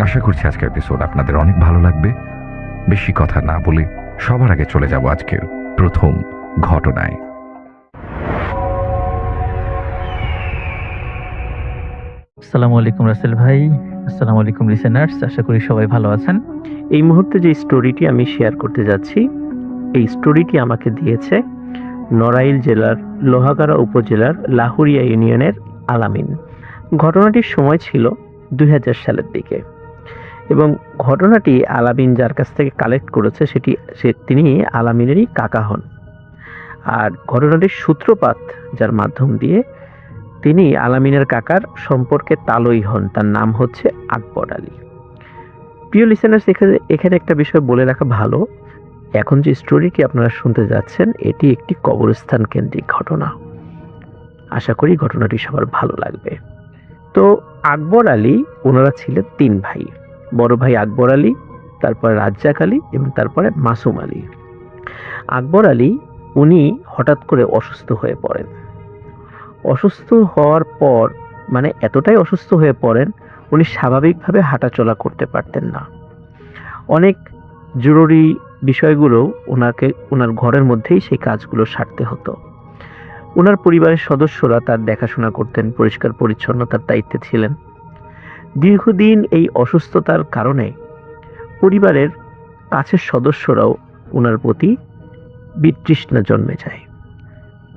আশা করছি আজকের এপিসোড আপনাদের অনেক ভালো লাগবে। বেশি কথা না বলে সবার আগে চলে যাব আজকের প্রথম ঘটনায়। আসসালামু আলাইকুম রাসেল ভাই, আসসালামু আলাইকুম লিসেনার্স, আশা করি সবাই ভালো আছেন। এই মুহূর্তে যে স্টোরিটি আমি শেয়ার করতে যাচ্ছি, এই স্টোরিটি আমাকে দিয়েছে নড়াইল জেলার লোহাগাড়া উপজেলার লাহুরিয়া ইউনিয়নের আলামিন। ঘটনাটির সময় ছিল 2000 সালের দিকে এবং ঘটনাটি আলামিন যার কাছ থেকে কালেক্ট করেছে তিনি আলামিনেরই কাকা হন। আর ঘটনাটির সূত্রপাত যার মাধ্যম দিয়ে তিনি আলামিনের কাকার সম্পর্কে তালই হন, তার নাম হচ্ছে আকবর আলী। প্রিয় লিসেনার্স, এখানে একটা বিষয় বলে রাখা ভালো, এখন যে স্টোরিটি আপনারা শুনতে যাচ্ছেন এটি একটি কবরস্থান কেন্দ্রিক ঘটনা। আশা করি ঘটনাটি সবার ভালো লাগবে। তো আকবর আলী, ওনারা ছিলেন 3 ভাই। বড় ভাই আকবর আলী, তারপরে রাজ্জাক আলী এবং তারপরে মাসুম আলী। আকবর আলী উনি হঠাৎ করে অসুস্থ হয়ে পড়েন। অসুস্থ হওয়ার পর মানে এতটাই অসুস্থ হয়ে পড়েন, উনি স্বাভাবিকভাবে হাঁটাচলা করতে পারতেন না। অনেক জরুরি বিষয়গুলো ওনার ঘরের মধ্যেই সেই কাজগুলো সারতে হতো। ওনার পরিবারের সদস্যরা তার দেখাশোনা করতেন, পরিষ্কার পরিচ্ছন্নতার দায়িত্বে ছিলেন। দীর্ঘদিন এই অসুস্থতার কারণে পরিবারের কাছের সদস্যরাও ওনার প্রতি বিতৃষ্ণা জন্মে যায়,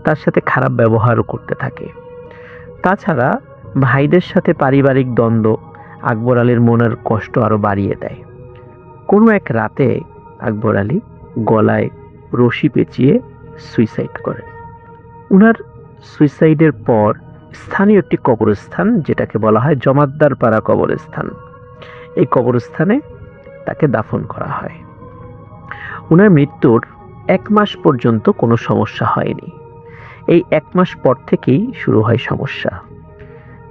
তার সাথে খারাপ ব্যবহারও করতে থাকে। তাছাড়া ভাইদের সাথে পারিবারিক দ্বন্দ্ব আকবর আলীর মনের কষ্ট আরো বাড়িয়ে দেয়। কোনো এক রাতে আকবর আলী গলায় রশি পেঁচিয়ে সুইসাইড করেন। উনার সুইসাইডের পর স্থানীয় একটি কবরস্থান, যেটাকে বলা হয় জমাদ্দার পাড়া কবরস্থান, এই কবরস্থানে তাকে দাফন করা হয়। উনার মৃত্যুর 1 মাস পর্যন্ত কোনো সমস্যা হয়নি। এই 1 মাস পর থেকেই শুরু হয় সমস্যা।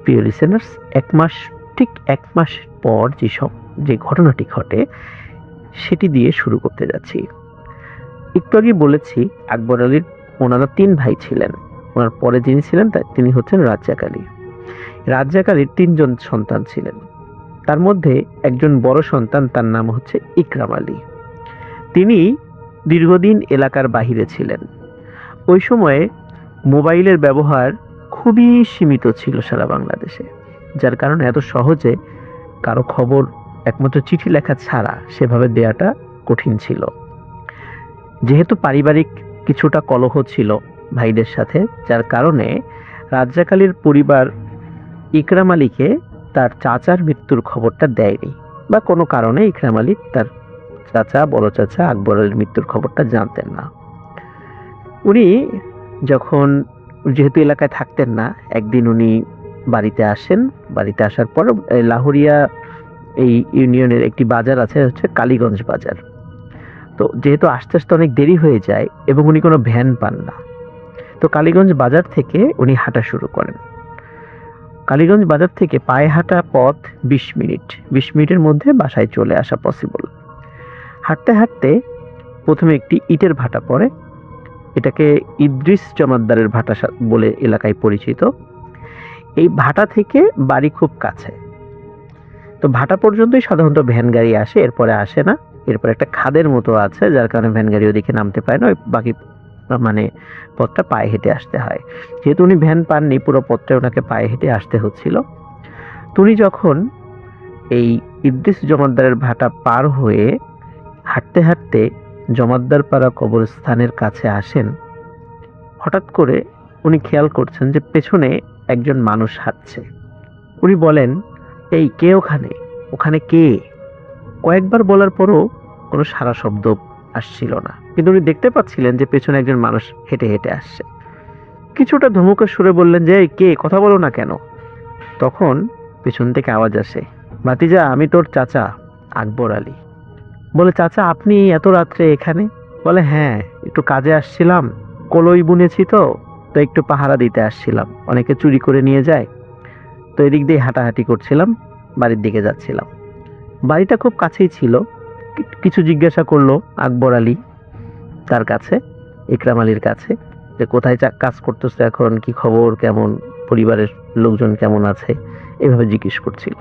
প্রিয় লিসেনার্স, 1 মাস পর যে ঘটনাটি ঘটে সেটি দিয়ে শুরু করতে যাচ্ছি। একটু আগে বলেছি আকবর আলীর ওনারা 3 ভাই ছিলেন। ওনার পরে যিনি ছিলেন তিনি হচ্ছেন রাজ্জাক আলী। রাজ্জাক আলীর 3 জন সন্তান ছিলেন। তার মধ্যে একজন বড় সন্তান, তার নাম হচ্ছে ইকরাম আলী। তিনি দীর্ঘদিন এলাকার বাহিরে ছিলেন। ওই সময়ে মোবাইলের ব্যবহার খুবই সীমিত ছিল সারা বাংলাদেশে, যার কারণে এত সহজে কারো খবর একমাত্র চিঠি লেখা ছাড়া সেভাবে দেয়াটা কঠিন ছিল। যেহেতু পারিবারিক কিছুটা কলহ ছিল ভাইদের সাথে, যার কারণে রাজ্জাক আলীর পরিবার ইকরাম আলীকে তার চাচার মৃত্যুর খবরটা দেয়নি, বা কোনো কারণে ইকরাম আলী তার বড় চাচা আকবর আলীর মৃত্যুর খবরটা জানতেন না। উনি যেহেতু এলাকায় থাকতেন না, একদিন উনি বাড়িতে আসেন। বাড়িতে আসার পর লাহুরিয়া এই ইউনিয়নের একটি বাজার আছে, হচ্ছে কালীগঞ্জ বাজার। তো যেহেতু আস্তে আস্তে অনেক দেরি হয়ে যায় এবং উনি কোনো ভ্যান পান না, তো কালীগঞ্জ বাজার থেকে উনি হাঁটা শুরু করেন। কালীগঞ্জ বাজার থেকে পায়ে হাঁটা পথ 20 মিনিটের মধ্যে বাসায় চলে আসা পসিবল। হাঁটতে হাঁটতে প্রথমে একটি ইটের ভাটা পড়ে, এটাকে ইদ্রিস জমাদ্দারের ভাটা বলে এলাকায় পরিচিত। এই ভাটা থেকে বাড়ি খুব কাছে, তো ভাটা পর্যন্তই সাধারণত ভ্যান গাড়ি আসে, এরপরে আসে না। এরপর একটা খাদের মতো আছে, যার কারণে ভ্যান গাড়ি ওদিকে নামতে পারে না, ওই বাকি পথটা পায়ে হেঁটে আসতে হয়। যেহেতু উনি ভ্যান পাননি, পুরো পথটা ওনাকে পায়ে হেঁটে আসতে হচ্ছিল। উনি যখন এই ইদ্রিস জমাদ্দারের ভাটা পার হয়ে হাঁটতে হাঁটতে জমাদ্দার পাড়া কবরস্থানের কাছে আসেন, হঠাৎ করে উনি খেয়াল করছেন যে পেছনে একজন মানুষ হাঁটছে। উনি বলেন, এই কে ওখানে কে? কয়েকবার বলার পরও কোনো সাড়া শব্দ আসছিল না, কিন্তু উনি দেখতে পাচ্ছিলেন যে পেছনে একজন মানুষ হেঁটে হেঁটে আসছে। কিছুটা ধমকের সুরে বললেন যে, এই কে, কথা বলো না কেন? তখন পেছন থেকে আওয়াজ আসে, ভাতিজা, আমি তোর চাচা আকবর আলী। বলে, চাচা আপনি এত রাত্রে এখানে? বলে, হ্যাঁ, একটু কাজে আসছিলাম, কলই বুনেছি তো একটু পাহারা দিতে আসছিলাম, অনেকে চুরি করে নিয়ে যায়, তো এদিক দিয়ে হাঁটাহাঁটি করছিলাম, বাড়ির দিকে যাচ্ছিলাম। বাড়িটা খুব কাছেই ছিল। কিছু জিজ্ঞাসা করলো আকবর আলী তার কাছে, ইকরাম আলীর কাছে, যে কোথায় কাজ করতেছে এখন, কি খবর, কেমন, পরিবারের লোকজন কেমন আছে, এভাবে জিজ্ঞেস করছিল।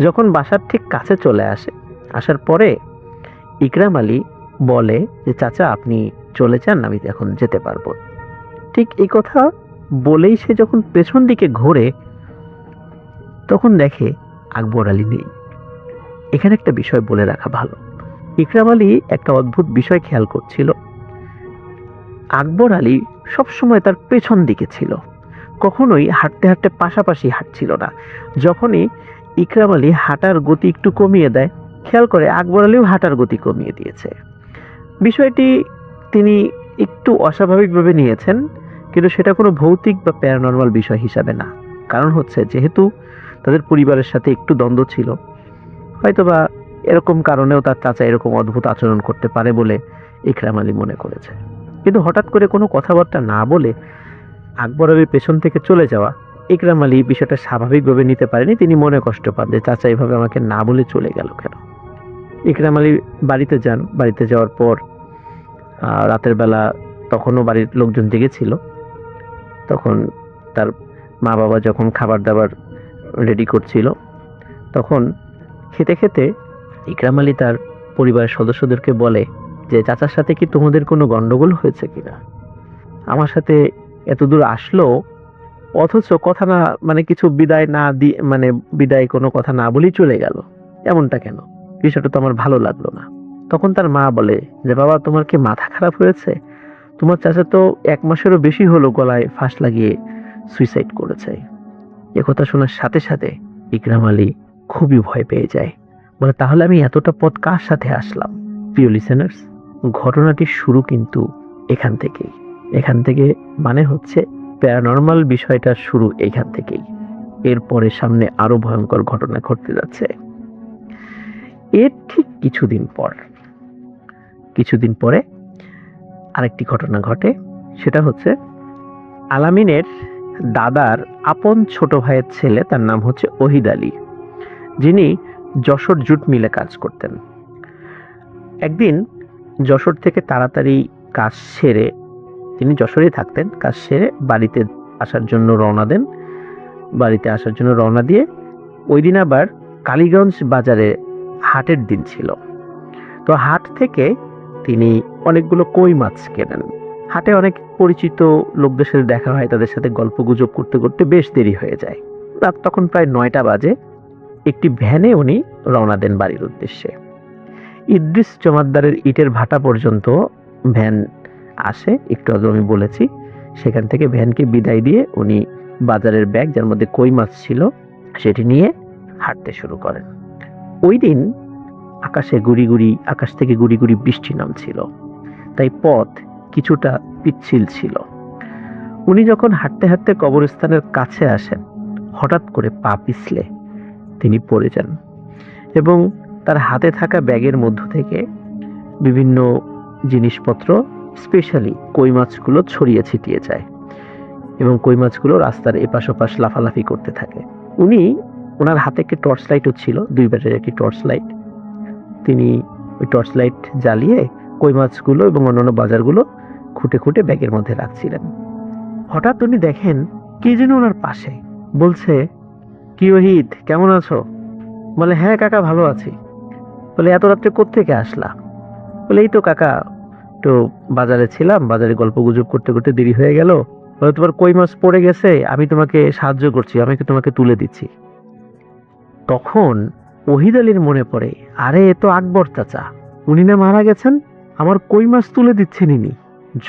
যখন বাসার ঠিক কাছে চলে আসে, আসার পরে ইকরাম আলী বলে যে চাচা আপনি চলে যান, আমি এখন যেতে পারবো। ঠিক এই কথা বলেই সে যখন পেছন দিকে ঘোরে তখন দেখে আকবর আলী নেই। এখানে একটা বিষয় বলে রাখা ভালো, ইকরাম আলী একটা অদ্ভুত বিষয় খেয়াল করছিল। আকবর আলী সবসময় তার পেছন দিকে ছিল, কখনোই হাঁটতে হাঁটতে পাশাপাশি হাঁটছিল না। যখনই ইকরাম আলী হাঁটার গতি একটু কমিয়ে দেয়, খেয়াল করে আকবর আলীও হাঁটার গতি কমিয়ে দিয়েছে। বিষয়টি তিনি একটু অস্বাভাবিকভাবে নিয়েছেন, কিন্তু সেটা কোনো ভৌতিক বা প্যারানর্মাল বিষয় হিসাবে না। কারণ হচ্ছে যেহেতু তাদের পরিবারের সাথে একটু দ্বন্দ্ব ছিল, হয়তোবা এরকম কারণেও তার চাচা এরকম অদ্ভুত আচরণ করতে পারে বলে ইকরাম আলী মনে করেছে। কিন্তু হঠাৎ করে কোনো কথাবার্তা না বলে আকবর আলীর পেছন থেকে চলে যাওয়া ইকরাম আলী বিষয়টা স্বাভাবিকভাবে নিতে পারেনি। তিনি মনে কষ্ট পান যে চাচা এভাবে আমাকে না বলে চলে গেল কেন। ইকরাম আলী বাড়িতে যান। বাড়িতে যাওয়ার পর রাতের বেলা তখনও বাড়ির লোকজন জেগেছিল। তখন তার মা বাবা যখন খাবার দাবার রেডি করছিল, তখন খেতে খেতে ইকরাম আলী তার পরিবারের সদস্যদেরকে বলে যে চাচার সাথে কি তোমাদের কোনো গন্ডগোল হয়েছে কিনা? আমার সাথে এতদূর আসলো অথচ কথা না, মানে কিছু বিদায় না দিয়ে, মানে বিদায় কোনো কথা না বলেই চলে গেল, এমনটা কেন? বিষয়টা তো আমার ভালো লাগলো না। তখন তার মা বলে যে বাবা, তোমার কি মাথা খারাপ হয়েছে? তোমার চাচা তো 1 মাসেরও বেশি হলো গলায় ফাঁস লাগিয়ে সুইসাইড করেছে। একথা শোনার সাথে সাথে ইকরাম আলী খুবই ভয় পেয়ে যায়। বলে তাহলে আমি এতটা পথ কার সাথে আসলাম? প্রিয় লিসেনার্স, ঘটনাটির শুরু কিন্তু এখান থেকেই। এখান থেকে মানে হচ্ছে প্যারানর্মাল বিষয়টার শুরু এইখান থেকেই। এরপরে সামনে আরো ভয়ঙ্কর ঘটনা ঘটতে যাচ্ছে। এর ঠিক কিছুদিন পরে আরেকটি ঘটনা ঘটে। সেটা হচ্ছে আলামিনের দাদার আপন ছোট ভাইয়ের ছেলে, তার নাম হচ্ছে ওহিদ আলী, যিনি যশোর জুট মিলে কাজ করতেন। একদিন যশোর থেকে তাড়াতাড়ি কাজ সেরে, তিনি যশোরেই থাকতেন, কাজ সেরে বাড়িতে আসার জন্য রওনা দিয়ে ওই দিন আবার কালীগঞ্জ বাজারে হাটের দিন ছিল। তো হাট থেকে তিনি অনেকগুলো কই মাছ কেনেন। হাটে অনেক পরিচিত লোকদের সাথে দেখা হয়, তাদের সাথে গল্প গুজব করতে করতে বেশ দেরি হয়ে যায়। রাত তখন প্রায় 9টা বাজে। একটি ভ্যানে উনি রওনা দেন বাড়ির উদ্দেশ্যে। ইদ্রিস জমাদ্দারের ইটের ভাটা পর্যন্ত ভ্যান আসে, একটু আগে আমি বলেছি। সেখান থেকে ভ্যানকে বিদায় দিয়ে উনি বাজারের ব্যাগ, যার মধ্যে কই মাছ ছিল, সেটি নিয়ে হাঁটতে শুরু করেন। ওই দিন আকাশ থেকে গুড়ি গুড়ি বৃষ্টি নামছিল, তাই পথ কিছুটা পিচ্ছিল ছিল। উনি যখন হাঁটতে হাঁটতে কবরস্থানের কাছে আসেন, হঠাৎ করে পা পিছলে তিনি পড়ে যান এবং তার হাতে থাকা ব্যাগের মধ্য থেকে বিভিন্ন জিনিসপত্র, স্পেশালি কই মাছগুলো ছড়িয়ে ছিটিয়ে যায় এবং কই মাছগুলো রাস্তার এপাশ ওপাশ লাফালাফি করতে থাকে। ওনার হাতে একটি টর্চ লাইটও ছিল, 2 ব্যাটারির একটি টর্চ লাইট। তিনি ওই টর্চ লাইট জ্বালিয়ে কই মাছগুলো এবং অন্যান্য বাজারগুলো খুঁটে খুঁটে ব্যাগের মধ্যে রাখছিলেন। হঠাৎ উনি দেখেন কে যেন ওনার পাশে বলছে, কি ওহিদ, কেমন আছো? বলে হ্যাঁ কাকা, ভালো আছি। বলে এত রাত্রে কোত্থেকে আসলা? বলে এই তো কাকা, তো বাজারে ছিলাম, বাজারে গল্প গুজব করতে করতে দেরি হয়ে গেল। বলে তোমার কই মাছ পড়ে গেছে, আমি তোমাকে সাহায্য করছি, আমি তোমাকে তুলে দিচ্ছি। তখন ওহিদ আলীর মনে পড়ে, আরে এ তো আকবর চাচা, উনি না মারা গেছেন, আমার কই মাছ তুলে দিচ্ছেন ইনি।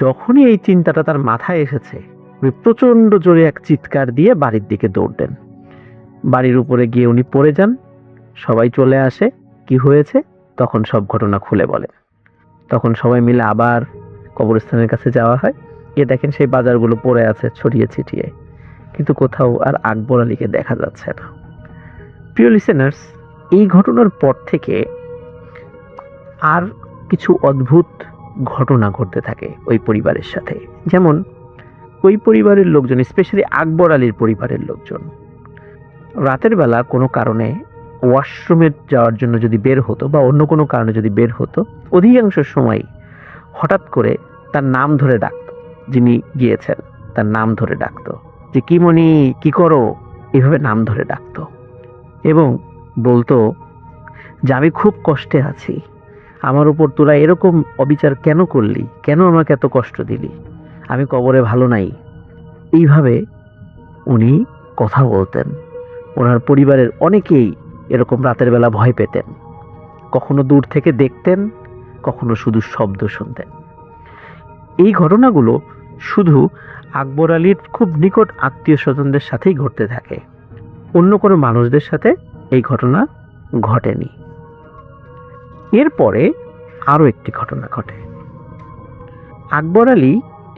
যখনই এই চিন্তাটা তার মাথায় এসেছে, উনি প্রচন্ড জোরে এক চিৎকার দিয়ে বাড়ির দিকে দৌড় দেন। বাড়ির উপরে গিয়ে উনি পড়ে যান। সবাই চলে আসে, কি হয়েছে তখন সব ঘটনা খুলে বলেন। তখন সবাই মিলে আবার কবরস্থানের কাছে যাওয়া হয়। গিয়ে দেখেন সেই বাজারগুলো পড়ে আছে ছড়িয়ে ছিটিয়ে, কিন্তু কোথাও আর আকবর আলীকে দেখা যাচ্ছে না। প্রিয় লিসেনার্স, এই ঘটনার পর থেকে আর কিছু অদ্ভুত ঘটনা ঘটতে থাকে ওই পরিবারের সাথে। যেমন ওই পরিবারের লোকজন, স্পেশালি আকবর আলীর পরিবারের লোকজন, রাতের বেলা কোনো কারণে ওয়াশরুমে যাওয়ার জন্য যদি বের হতো বা অন্য কোনো কারণে যদি বের হতো, অধিকাংশ সময় হঠাৎ করে তার নাম ধরে ডাকতো। যিনি গিয়েছেন তার নাম ধরে ডাকতো, যে কি মনি, কি করো, এইভাবে নাম ধরে ডাকতো। এবং বলতো যে আমি খুব কষ্টে আছি, আমার উপর তোরা এরকম অবিচার কেন করলি, কেন আমাকে এত কষ্ট দিলি, আমি কবরে ভালো নাই। এইভাবে উনি কথা বলতেন। ওনার পরিবারের অনেকেই এরকম রাতের বেলা ভয় পেতেন, কখনো দূর থেকে দেখতেন, কখনো শুধু শব্দ শুনতেন। এই ঘটনাগুলো শুধু আকবর আলীর খুব নিকট আত্মীয় স্বজনদের সাথেই ঘটতে থাকে, অন্য কোনো মানুষদের সাথে এই ঘটনা ঘটেনি। এরপরে আরো একটি ঘটনা ঘটে। আকবর আলী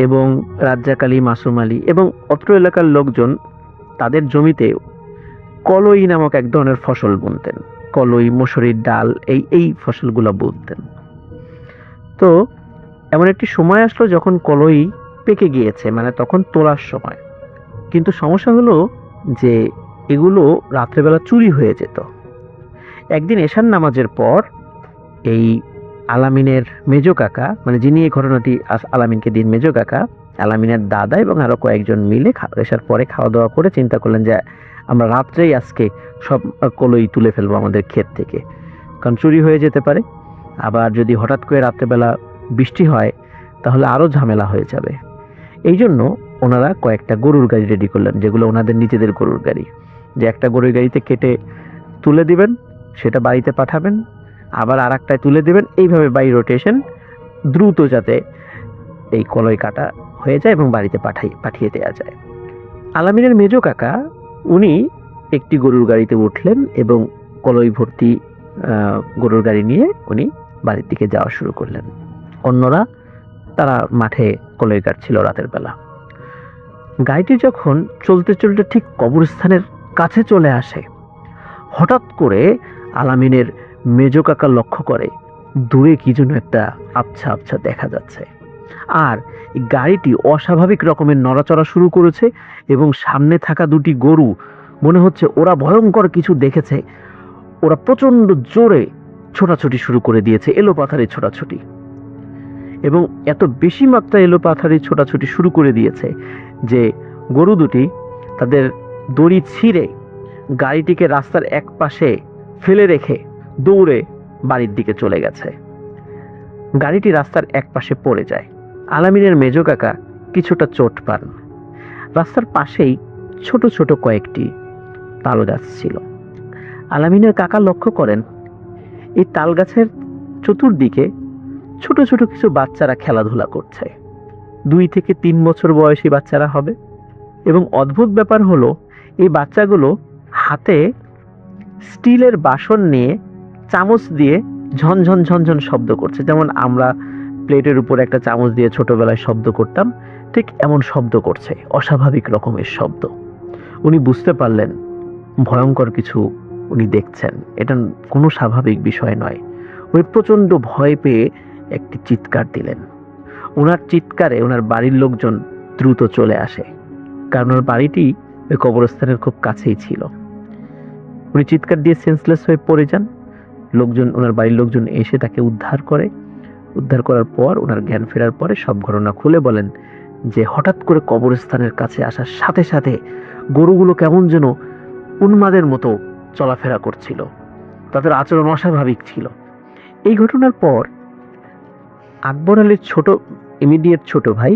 এবং রাজ্জাক আলী, মাসুম আলী এবং অত্র এলাকার লোকজন তাদের জমিতে কলই নামক এক ধরনের ফসল বুনতেন। কলই, মসুরির ডাল, এই ফসলগুলো বুনতেন। তো এমন একটি সময় আসলো যখন কলই পেকে গিয়েছে, মানে তখন তোলার সময়। কিন্তু সমস্যা হলো যে এগুলো রাত্রেবেলা চুরি হয়ে যেত। একদিন এশার নামাজের পর এই আলামিনের মেজ কাকা, মানে যিনি এই ঘটনাটি আলামিনকে দিন মেজ কাকা, আলামিনের দাদা এবং আরো কয়েকজন মিলে এশার পরে খাওয়া দাওয়া করে চিন্তা করলেন যে আমরা রাত্রেই আজকে সব কলই তুলে ফেলবো আমাদের ক্ষেত থেকে, কারণ চুরি হয়ে যেতে পারে। আবার যদি হঠাৎ করে রাত্রেবেলা বৃষ্টি হয় তাহলে আরো ঝামেলা হয়ে যাবে। এই জন্য ওনারা কয়েকটা গরুর গাড়ি রেডি করলেন, যেগুলো ওনাদের নিজেদের গরুর গাড়ি, যে একটা গরুর গাড়িতে কেটে তুলে দিবেন, সেটা বাড়িতে পাঠাবেন, আবার আর একটায় তুলে দিবেন, এইভাবে বাই রোটেশন দ্রুত যাতে এই কলই কাটা হয়ে যায় এবং বাড়িতে পাঠিয়ে দেওয়া যায়। আলামিনের মেজ কাকা উনি একটি গরুর গাড়িতে উঠলেন এবং কলই ভর্তি গরুর গাড়ি নিয়ে উনি বাড়ির দিকে যাওয়া শুরু করলেন। অন্যরা তারা মাঠে কলই কাটছিল রাতের বেলা। গাড়িটি যখন চলতে চলতে ঠিক কবরস্থানের কাছে চলে আসে, হঠাৎ করে আলামিনের মেজ কাকা লক্ষ্য করে দূরে কি যেন একটা আবছা আবছা দেখা যাচ্ছে, আর গাড়িটি অস্বাভাবিক রকমের নড়াচড়া শুরু করেছে এবং সামনে থাকা দুটি গরু মনে হচ্ছে ওরা ভয়ঙ্কর কিছু দেখেছে। ওরা প্রচন্ড জোরে ছোটাছুটি শুরু করে দিয়েছে, এলোপাথারি ছোটাছুটি, এবং এত বেশি মাত্রায় এলোপাথারি ছোটাছুটি শুরু করে দিয়েছে যে গরু দুটি তাদের দড়ি ছিঁড়ে গাড়িটিকে রাস্তার এক পাশে ফেলে রেখে দৌড়ে বাড়ির দিকে চলে গেছে। গাড়িটি রাস্তার এক পাশে পড়ে যায়। আলামিনের মেজ কাকা কিছুটা চোট পান। রাস্তার পাশেই ছোট ছোট কয়েকটি তাল গাছ ছিল। আলামিনের কাকা লক্ষ্য করেন এই তাল গাছের চতুর্দিকে ছোট ছোট কিছু বাচ্চারা খেলাধুলা করছে। 2 থেকে 3 বছর বয়সী বাচ্চারা হবে। এবং অদ্ভুত ব্যাপার হলো এই বাচ্চাগুলো হাতে স্টিলের বাসন নিয়ে চামচ দিয়ে ঝনঝন ঝনঝন শব্দ করছে, যেমন আমরা প্লেটের উপর একটা চামচ দিয়ে ছোটবেলায় শব্দ করতাম, ঠিক এমন শব্দ করছে, অস্বাভাবিক রকমের শব্দ। উনি বুঝতে পারলেন ভয়ঙ্কর কিছু উনি দেখছেন, এটা কোনো স্বাভাবিক বিষয় নয়। উনি প্রচন্ড ভয় পেয়ে একটি চিৎকার দিলেন। ওনার চিৎকারে ওনার বাড়ির লোকজন দ্রুত চলে আসে, কারণ ওনার বাড়িটি ওই কবরস্থানের খুব কাছেই ছিল। উনি চিৎকার দিয়ে সেন্সলেস হয়ে পড়ে যান। ওনার বাড়ির লোকজন এসে তাকে উদ্ধার করার পর ওনার জ্ঞান ফেরার পরে সব ঘটনা খুলে বলেন যে হঠাৎ করে কবরস্থানের কাছে আসার সাথে সাথে গরুগুলো কেমন যেন উন্মাদের মতো চলাফেরা করছিল, তাদের আচরণ অস্বাভাবিক ছিল। এই ঘটনার পর আকবর আলীর ইমিডিয়েট ছোট ভাই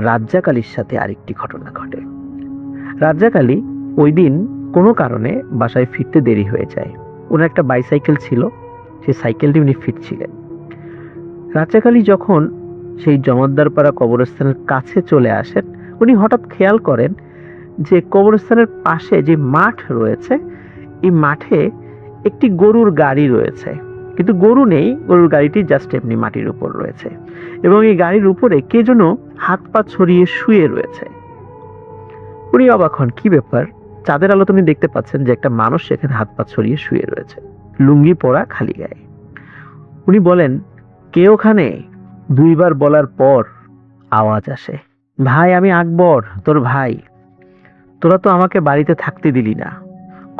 রাজ্জাক আলীর সাথে আরেকটি ঘটনা ঘটে। রাজ্জাক আলী ওই দিন কোনো কারণে বাসায় ফিরতে দেরি হয়ে যায়। ওনার একটা বাইসাইকেল ছিল, সেই সাইকেলটি উনি ফিরছিলেন। রাজ্জাক আলী যখন সেই জমাদ্দারপাড়া কবরস্থানের কাছে চলে আসেন, উনি হঠাৎ খেয়াল করেন যে কবরস্থানের পাশে যে মাঠ রয়েছে, এই মাঠে একটি গরুর গাড়ি রয়েছে, কিন্তু গরু নেই, গরুর গাড়িটি জাস্ট এমনি মাটির উপর রয়েছে, এবং এই গাড়ির উপরে কে যেন হাত পা ছড়িয়ে শুয়ে রয়েছে। উনি অবাক হন, কি ব্যাপার? চাঁদের আলো উনি দেখতে পাচ্ছেন যে একটা মানুষ সেখানে হাত পা ছড়িয়ে শুয়ে রয়েছে, লুঙ্গি পরা, খালি গায়ে। উনি বলেন, কে ওখানে? 2 বার বলার পর আওয়াজ আসে, ভাই আমি আকবর, তোর ভাই। তোরা তো আমাকে বাড়িতে থাকতে দিলি না,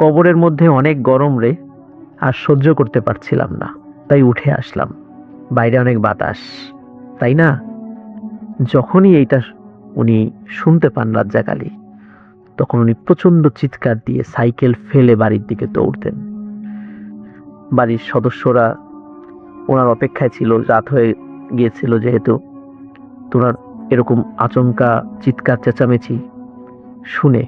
কবরের মধ্যে অনেক গরম রে, আর সহ্য করতে পারছিলাম না, তাই উঠে আসলাম, বাইরে অনেক বাতাস, তাই না? যখনই এইটা উনি শুনতে পান রাজ্জাক আলী, তখন উনি প্রচন্ড চিৎকার দিয়ে সাইকেল ফেলে বাড়ির দিকে দৌড়তেন। বাড়ির সদস্যরা ওনার অপেক্ষায় ছিল, রাত হয়ে গিয়েছিল যেহেতু। ওনার এরকম আচমকা চিৎকার চেঁচামেচি শুনে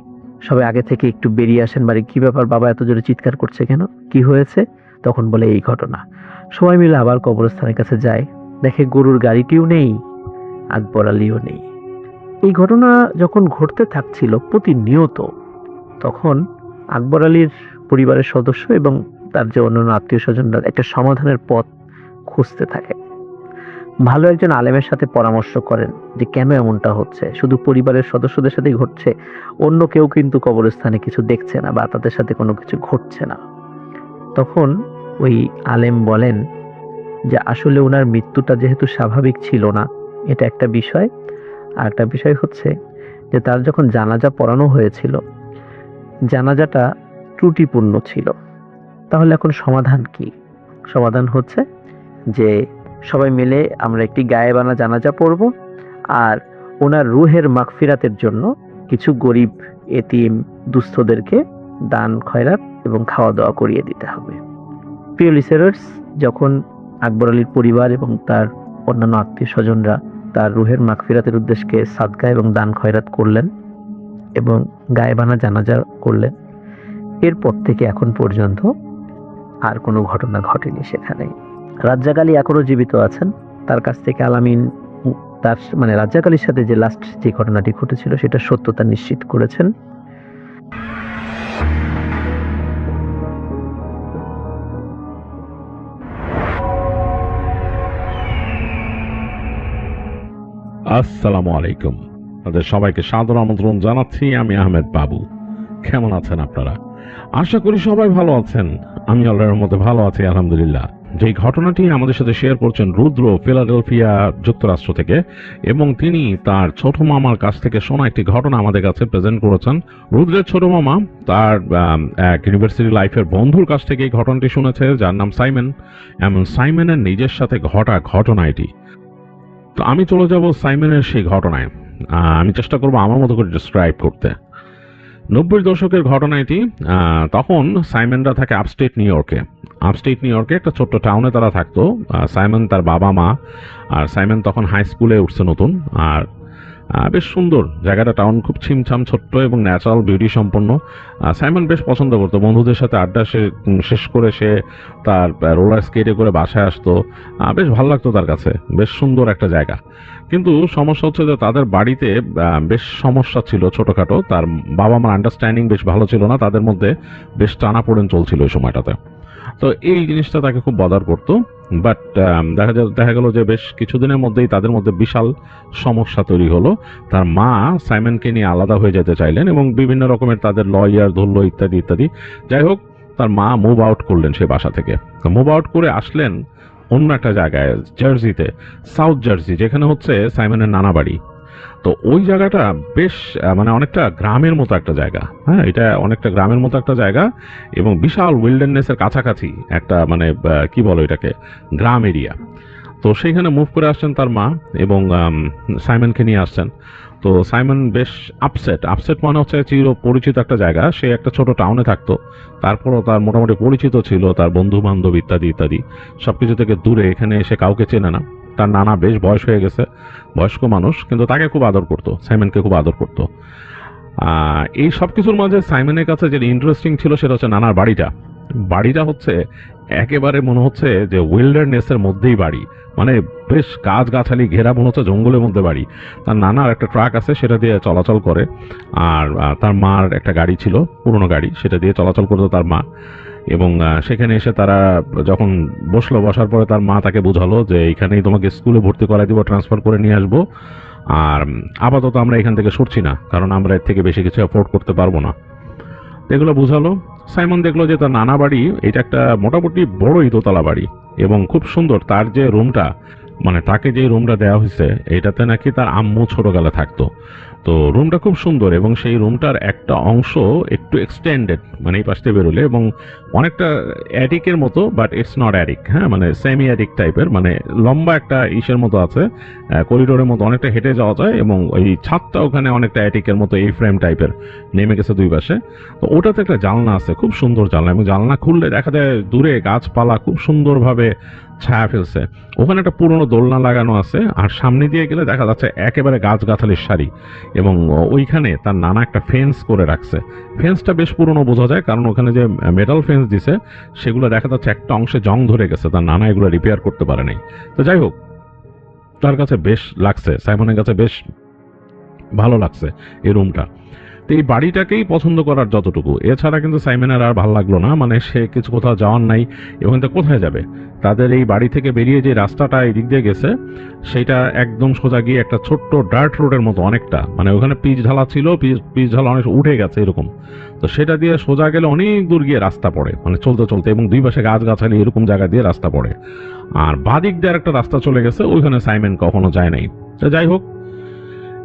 সবাই আগে থেকে একটু বেরিয়ে আসেন বাড়ি। কি ব্যাপার, বাবা এত জোরে চিৎকার করছে কেন, কি হয়েছে? তখন বলে এই ঘটনা। সবাই মিলে আবার কবরস্থানের কাছে যায়, দেখে গরুর গাড়িটিও নেই, আকবর আলীও নেই। এই ঘটনা যখন ঘটতে থাকছিল প্রতিনিয়ত, তখন আকবর আলীর পরিবারের সদস্য এবং তার যে অন্যান্য আত্মীয় স্বজনরা একটা সমাধানের পথ খুঁজতে থাকে। ভালো একজন আলেমের সাথে পরামর্শ করেন যে কেন এমনটা হচ্ছে, শুধু পরিবারের সদস্যদের সাথেই ঘটছে, অন্য কেউ কিন্তু কবরস্থানে কিছু দেখছে না বা তাদের সাথে কোনো কিছু ঘটছে না। তখন ওই আলেম বলেন যে আসলে ওনার মৃত্যুটা যেহেতু স্বাভাবিক ছিল না, এটা একটা বিষয়। আর একটা বিষয় হচ্ছে যে তার যখন জানাজা পড়ানো হয়েছিল, জানাজাটা ত্রুটিপূর্ণ ছিল। তাহলে এখন সমাধান কি? সমাধান হচ্ছে যে সবাই মিলে আমরা একটি গায়েবানা জানাজা পড়ব, আর ওনার রুহের মাগফিরাতের জন্য কিছু গরিব এতিম দুস্থদেরকে দান খয়রাত এবং খাওয়া দাওয়া করিয়ে দিতে হবে। প্রিয় লিসেনার্স, যখন আকবর আলীর পরিবার এবং তার অন্যান্য আত্মীয় স্বজনরা তার রুহের মাগফিরাতের উদ্দেশ্যে সাদকা এবং দান খয়রাত করলেন এবং গায়েবানা জানাজা করলেন, এরপর থেকে এখন পর্যন্ত আর কোনো ঘটনা ঘটেনি সেখানে। রাজ্জাক আলী এখনো জীবিত আছেন। তার কাছ থেকে আলামিন তার রাজ্জাক আলীর সাথে যে লাস্ট যে ঘটনাটি ঘটেছিল সেটা সত্যতা নিশ্চিত করেছেন। আসসালামু আলাইকুম। আপনাদের সবাইকে সাদর আমন্ত্রণ জানাচ্ছি। আমি আহমেদ বাবু। কেমন আছেন আপনারা? আশা করি সবাই ভালো আছেন। আমি আল্লাহর মধ্যে ভালো আছি, আলহামদুলিল্লাহ। যে ঘটনাটি আমাদের সাথে শেয়ার করছেন রুদ্র, ফিলাডেলফিয়া, যুক্তরাষ্ট্র থেকে, এবং তিনি তার ছোট মামার কাছ থেকে শোনা একটি ঘটনা আমাদের কাছে প্রেজেন্ট করেছেন। রুদ্রের ছোট মামা তার এক ইউনিভার্সিটি লাইফের বন্ধুর কাছ থেকে এই ঘটনাটি শুনেছে, যার নাম সাইমন, এবং সাইমনের নিজের সাথে ঘটা ঘটনা এটি। তো আমি চলে যাব সাইমনের সেই ঘটনায়। আমি চেষ্টা করবো আমার মতো করে ডিসক্রাইব করতে। 90-এর দশকের ঘটনা এটি। তখন সাইমনরা থাকে আপস্টেট নিউ ইয়র্কে একটা ছোট্ট টাউনে তারা থাকতো। সাইমন, তার বাবা মা, আর সাইমন তখন হাই স্কুলে উঠছে নতুন। আর বেশ সুন্দর জায়গাটা, টাউন খুব ছিমছাম, ছোট্ট এবং ন্যাচারাল বিউটি সম্পন্ন। সাইমন বেশ পছন্দ করতো বন্ধুদের সাথে আড্ডা শেষ করে সে তার রোলার স্কেটে করে বাসায় আসতো। বেশ ভালো লাগতো তার কাছে, বেশ সুন্দর একটা জায়গা। কিন্তু সমস্যা হচ্ছে যে তাদের বাড়িতে বেশ সমস্যা ছিল ছোটখাটো। তার বাবা মার আন্ডারস্ট্যান্ডিং বেশ ভালো ছিল না, তাদের মধ্যে বেশ টানাপোড়েন চলছিল ওই সময়টাতে। তো এই জিনিসটা তাকে খুব বদার করতো। বাট দেখা গেল যে বেশ কিছুদিনের মধ্যেই তাদের মধ্যে বিশাল সমস্যা তৈরি হলো। তার মা সাইমনকে নিয়ে আলাদা হয়ে যেতে চাইলেন এবং বিভিন্ন রকমের তাদের লয়ার ধরল ইত্যাদি ইত্যাদি। যাই হোক, তার মা মুভ আউট করলেন সে বাসা থেকে। মুভ আউট করে আসলেন অন্য একটা জায়গায়, জার্সিতে, সাউথ জার্সি, যেখানে হচ্ছে সাইমনের নানা বাড়ি। তো ওই জায়গাটা বেশ অনেকটা গ্রামের মতো একটা জায়গা। হ্যাঁ, এটা অনেকটা গ্রামের মতো একটা জায়গা এবং বিশাল উইল্ডারনেসের কাছাকাছি একটা কি বলো এটাকে, গ্রাম এরিয়া। তো সেইখানে মুভ করে আসছেন তার মা এবং সাইমনকে নিয়ে আসছেন। তো সাইমন বেশ আপসেট মানে হচ্ছে চির পরিচিত একটা জায়গা, সে একটা ছোট টাউনে থাকতো, তারপরও তার মোটামুটি পরিচিত ছিল, তার বন্ধু বান্ধব ইত্যাদি ইত্যাদি সবকিছু থেকে দূরে, এখানে এসে কাউকে চেনে না। তার নানা বেশ বয়স হয়ে গেছে, বয়স্ক মানুষ, কিন্তু তাকে খুব আদর করতো, সাইমনকে খুব আদর করতো। এই সবকিছুর মাঝে সাইমনের কাছে যেটা ইন্টারেস্টিং ছিল সেটা হচ্ছে নানার বাড়িটা হচ্ছে একেবারে মনে হচ্ছে যে উইল্ডারনেসের মধ্যেই বাড়ি, বেশ গাছগাছালি ঘেরা, মনে হচ্ছে জঙ্গলের মধ্যে বাড়ি। তার নানার একটা ট্রাক আছে, সেটা দিয়ে চলাচল করে। আর তার মার একটা গাড়ি ছিল, পুরনো গাড়ি, সেটা দিয়ে চলাচল করতো তার মা। এবং সেখানে এসে তারা যখন বসার পরে তার মা তাকে বোঝালো যে এইখানেই তোমাকে স্কুলে ভর্তি করাই দিব, ট্রান্সফার করে নিয়ে আসবো, আর আপাতত আমরা এখান থেকে সরছি না, কারণ আমরা এর থেকে বেশি কিছু অ্যাফোর্ড করতে পারবো না। এগুলো বুঝালো। সাইমন দেখলো যে তার নানা বাড়ি এটা একটা মোটামুটি বড়ই দোতলা বাড়ি এবং খুব সুন্দর। তার যে রুমটা মানে তাকে যে রুমটা দেওয়া হয়েছে এটাতে নাকি তার আম্মু ছোটবেলা থাকতো। তো রুমটা খুব সুন্দর এবং সেই রুমটার একটা অংশ একটু এক্সটেন্ডেড, মানে এই পাশে বেরোলে, এবং অনেকটা অ্যাটিকের মতো, বাট ইটস নট অ্যাটিক, হ্যাঁ, মানে সেমি অ্যাটিক টাইপের, মানে লম্বা একটা ইসের মতো আছে, করিডোরের মতো অনেকটা হেঁটে যাওয়া যায়, এবং ওই ছাদটা ওখানে অনেকটা অ্যাটিকের মতো এই ফ্রেম টাইপের নেমে গেছে দুই পাশে। তো ওটাতে একটা জানলা আছে, খুব সুন্দর জানলা, এবং জানলা খুললে দেখা যায় দূরে গাছপালা খুব সুন্দরভাবে ছায়া ফেলছে। ওখানে একটা পুরনো দোলনা লাগানো আছে, আর সামনে দিয়ে গেলে দেখা যাচ্ছে একেবারে গাছগাছালির সারি, এবং ওইখানে তার নানা একটা ফেন্স করে রাখছে। ফেন্সটা বেশ পুরনো বোঝা যায়, কারণ ওখানে যে মেটাল ফেন্স দিছে সেগুলো দেখা যাচ্ছে একটা অংশে জং ধরে গেছে, তার নানা এগুলো রিপেয়ার করতে পারে নাই। তো যাই হোক, তার কাছে বেশ লাগছে, সাইমনের কাছে বেশ ভালো লাগছে এই রুমটা। তো এই বাড়িটাকেই পছন্দ করার যতটুকু, এছাড়া কিন্তু সাইমনের আর ভালো লাগলো না, মানে সে কিছু কোথাও যাওয়ার নাই, এবং তো কোথায় যাবে। তাদের এই বাড়ি থেকে বেরিয়ে যে রাস্তাটা এই দিক দিয়ে গেছে সেটা একদম সোজা গিয়ে একটা ছোট্ট ডার্ট রোডের মতো, অনেকটা, মানে ওখানে পিচ ঢালা ছিল, পিচ ঢালা অনেক উঠে গেছে এরকম। তো সেটা দিয়ে সোজা গেলে অনেক দূর গিয়ে রাস্তা পড়ে, মানে চলতে চলতে, এবং দুই পাশে গাছগাছালি এরকম জায়গা দিয়ে রাস্তা পড়ে। আর বাদিক দিয়ে একটা রাস্তা চলে গেছে, ওইখানে সাইমন কখনো যায় নাই। তো যাই হোক,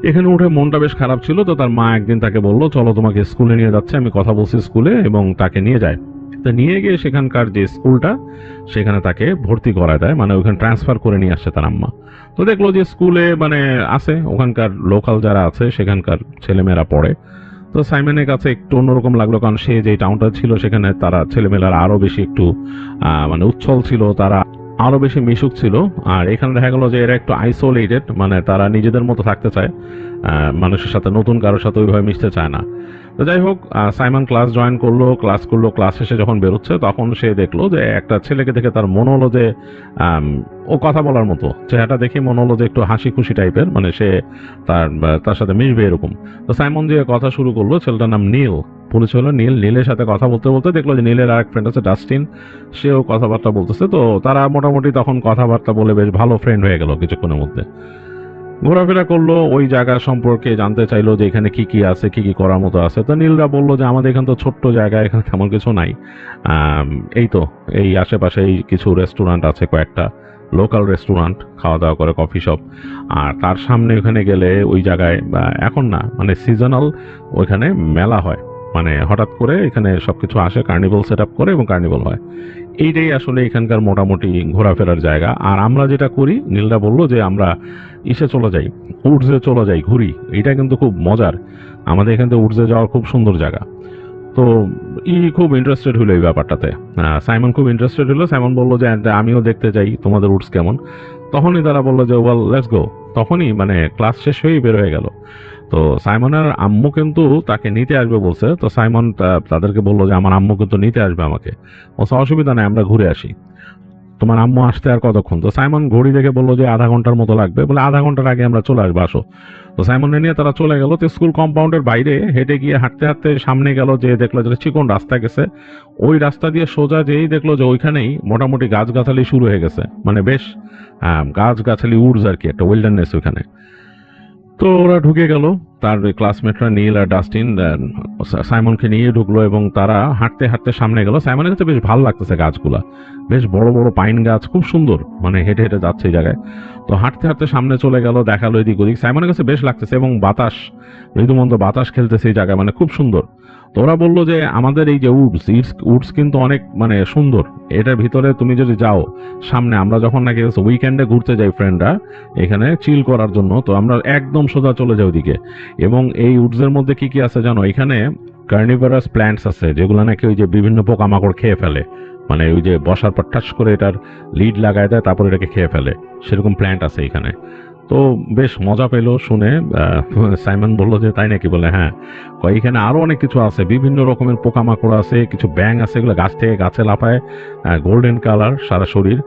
এখানে উঠে মনটা বেশ খারাপ ছিল। তো তার মা একদিন তাকে বললো, চলো তোমাকে স্কুলে নিয়ে যাচ্ছে, আমি কথা বলছি স্কুলে, এবং তাকে নিয়ে যায়। তো নিয়ে গিয়ে সেখানকার যে স্কুলটা সেখানে তাকে ভর্তি করা দেয়, মানে ওখানে ট্রান্সফার করে নিয়ে আসছে তার আম্মা। তো দেখলো যে স্কুলে মানে আছে ওখানকার লোকাল যারা আছে সেখানকার ছেলেমেয়েরা পড়ে। তো সাইমনের কাছে একটু অন্যরকম লাগলো, কারণ সে যে টাউনটা ছিল সেখানে তারা ছেলেমেয়েরা আরো বেশি একটু মানে উচ্ছল ছিল, তারা আরো বেশি মিশুক ছিল। আর এখানে দেখা গেল যে এরা একটু আইসোলেটেড, মানে তারা নিজেদের মতো থাকতে চায়, মানুষের সাথে, নতুন কারোর সাথে ওইভাবে মিশতে চায় না। তো যাই হোক, সাইমন ক্লাস জয়েন করলো, ক্লাস শেষে যখন বেরোচ্ছে তখন সে দেখলো যে একটা ছেলেকে দেখে তার মনে হলো যে ও কথা বলার মতো, চেহারাটা দেখে মনে হলো যে একটু হাসি খুশি টাইপের, মানে সে তার সাথে মিশবে এরকম। তো সাইমন যে কথা শুরু করলো, ছেলেটার নাম নীল, পরিচয় হলো নীল। নীলের সাথে কথা বলতে বলতে দেখলো যে নীলের আর এক ফ্রেন্ড আছে ডাস্টিন, সেও কথাবার্তা বলতেছে। তো তারা মোটামুটি তখন কথাবার্তা বলে বেশ ভালো ফ্রেন্ড হয়ে গেল কিছুক্ষণের মধ্যে। ঘোরাফেরা করলো, ওই জায়গা সম্পর্কে জানতে চাইলো যে এখানে কি কি আছে, কি কি করার মতো আছে। তো নীলরা বললো যে আমাদের এখানে তো ছোট্ট জায়গা, এখানে তেমন কিছু নাই, এই তো এই আশেপাশে এই কিছু রেস্টুরেন্ট আছে, কয়েকটা লোকাল রেস্টুরেন্ট, খাওয়া দাওয়া করে, কফি শপ। আর তার সামনে ওখানে গেলে ওই জায়গায় এখন না, মানে সিজনাল ওইখানে মেলা হয়, মানে হঠাৎ করে এখানে সবকিছু আসে, কার্নিভাল সেট আপ করে এবং কার্নিভাল হয়। এইটাই আসলে এখানকার মোটামুটি ঘোরাফেরার জায়গা। আর আমরা যেটা করি, নীলরা বললো যে আমরা ইসে চলে যাই, উডসে চলে যাই, ঘুরি, এটা কিন্তু খুব মজার, আমাদের এখান থেকে উডসে যাওয়ার খুব সুন্দর জায়গা। তো খুব ইন্টারেস্টেড হলো এই ব্যাপারটাতে, সাইমন খুব ইন্টারেস্টেড হলো। সাইমন বললো যে আমিও দেখতে চাই তোমাদের উডস কেমন। তখনই তারা বললো যে ওয়েল লেটস গো। তখনই মানে ক্লাস শেষ হয়েই বের হয়ে গেল। তো সাইমনের আম্মু কিন্তু তাকে নিতে আসবে বলছে। তো সাইমন তাদেরকে বললো যে আমার আম্মু কিন্তু নিতে আসবে আমাকে। বলছে অসুবিধা নেই, আমরা ঘুরে আসি, তোমার আম্মু আসতে আর কতক্ষণ। তো সাইমন ঘড়ি দেখে বললো যে আধা ঘন্টার মতো লাগবে, বলে আধা ঘন্টার আগে আমরা চলে আসবো, আসো। তো সাইমনকে নিয়ে তারা চলে গেল। তো স্কুল কম্পাউন্ডের বাইরে হেঁটে গিয়ে হাঁটতে হাঁটতে সামনে গেল, যে দেখলো যে চিকন রাস্তা গেছে, ওই রাস্তা দিয়ে সোজা যেই দেখলো যে ওইখানেই মোটামুটি গাছগাছালি শুরু হয়ে গেছে, মানে বেশ গাছগাছালি উডস আর কি, একটা ওয়েল্ডারনেস ওইখানে। তো ওরা ঢুকে গেল, তার ক্লাসমেটরা নীল আর ডাস্টিন সাইমনকে নিয়ে ঢুকলো, এবং তারা হাঁটতে হাঁটতে সামনে গেল। সাইমনের কাছে বেশ ভালো লাগতেছে গাছগুলা, বেশ বড় বড় পাইন গাছ, খুব সুন্দর, মানে হেঁটে হেঁটে যাচ্ছে এই জায়গায়। তো হাঁটতে হাঁটতে সামনে চলে গেল, দেখালো এদিক ওদিক, সাইমনের কাছে বেশ লাগতেছে, এবং বাতাস, মৃদুমন্দ বাতাস খেলতেছে এই জায়গায়, মানে খুব সুন্দর। তো ওরা বললো যে আমাদের এই যে উডস কিন্তু অনেক মানে সুন্দর, এটার ভিতরে তুমি যদি যাও সামনে, আমরা যখন নাকি উইকেন্ডে ঘুরতে যাই ফ্রেন্ডরা এখানে চিল করার জন্য, তো আমরা একদম সোজা চলে যাই ওদিকে। এবং এই উডসের মধ্যে কি কি আছে জানো, এখানে কার্নিভারাস প্ল্যান্টস আছে, যেগুলো নাকি ওই যে বিভিন্ন পোকামাকড় খেয়ে ফেলে, মানে ওই যে বসার পর ঠাস করে এটার লিড লাগায় দেয়, তারপর এটাকে খেয়ে ফেলে, সেরকম প্ল্যান্ট আছে এখানে। তো বেশ মজা পেলো শুনে। সাইমন বললো যে তাই নাকি, বলে হ্যাঁ, এখানে আরো অনেক কিছু আছে, বিভিন্ন রকমের পোকামাকড় আছে, কিছু ব্যাং আছে, এগুলো গাছ থেকে গাছে লাফায়, গোল্ডেন কালার সারা শরীর,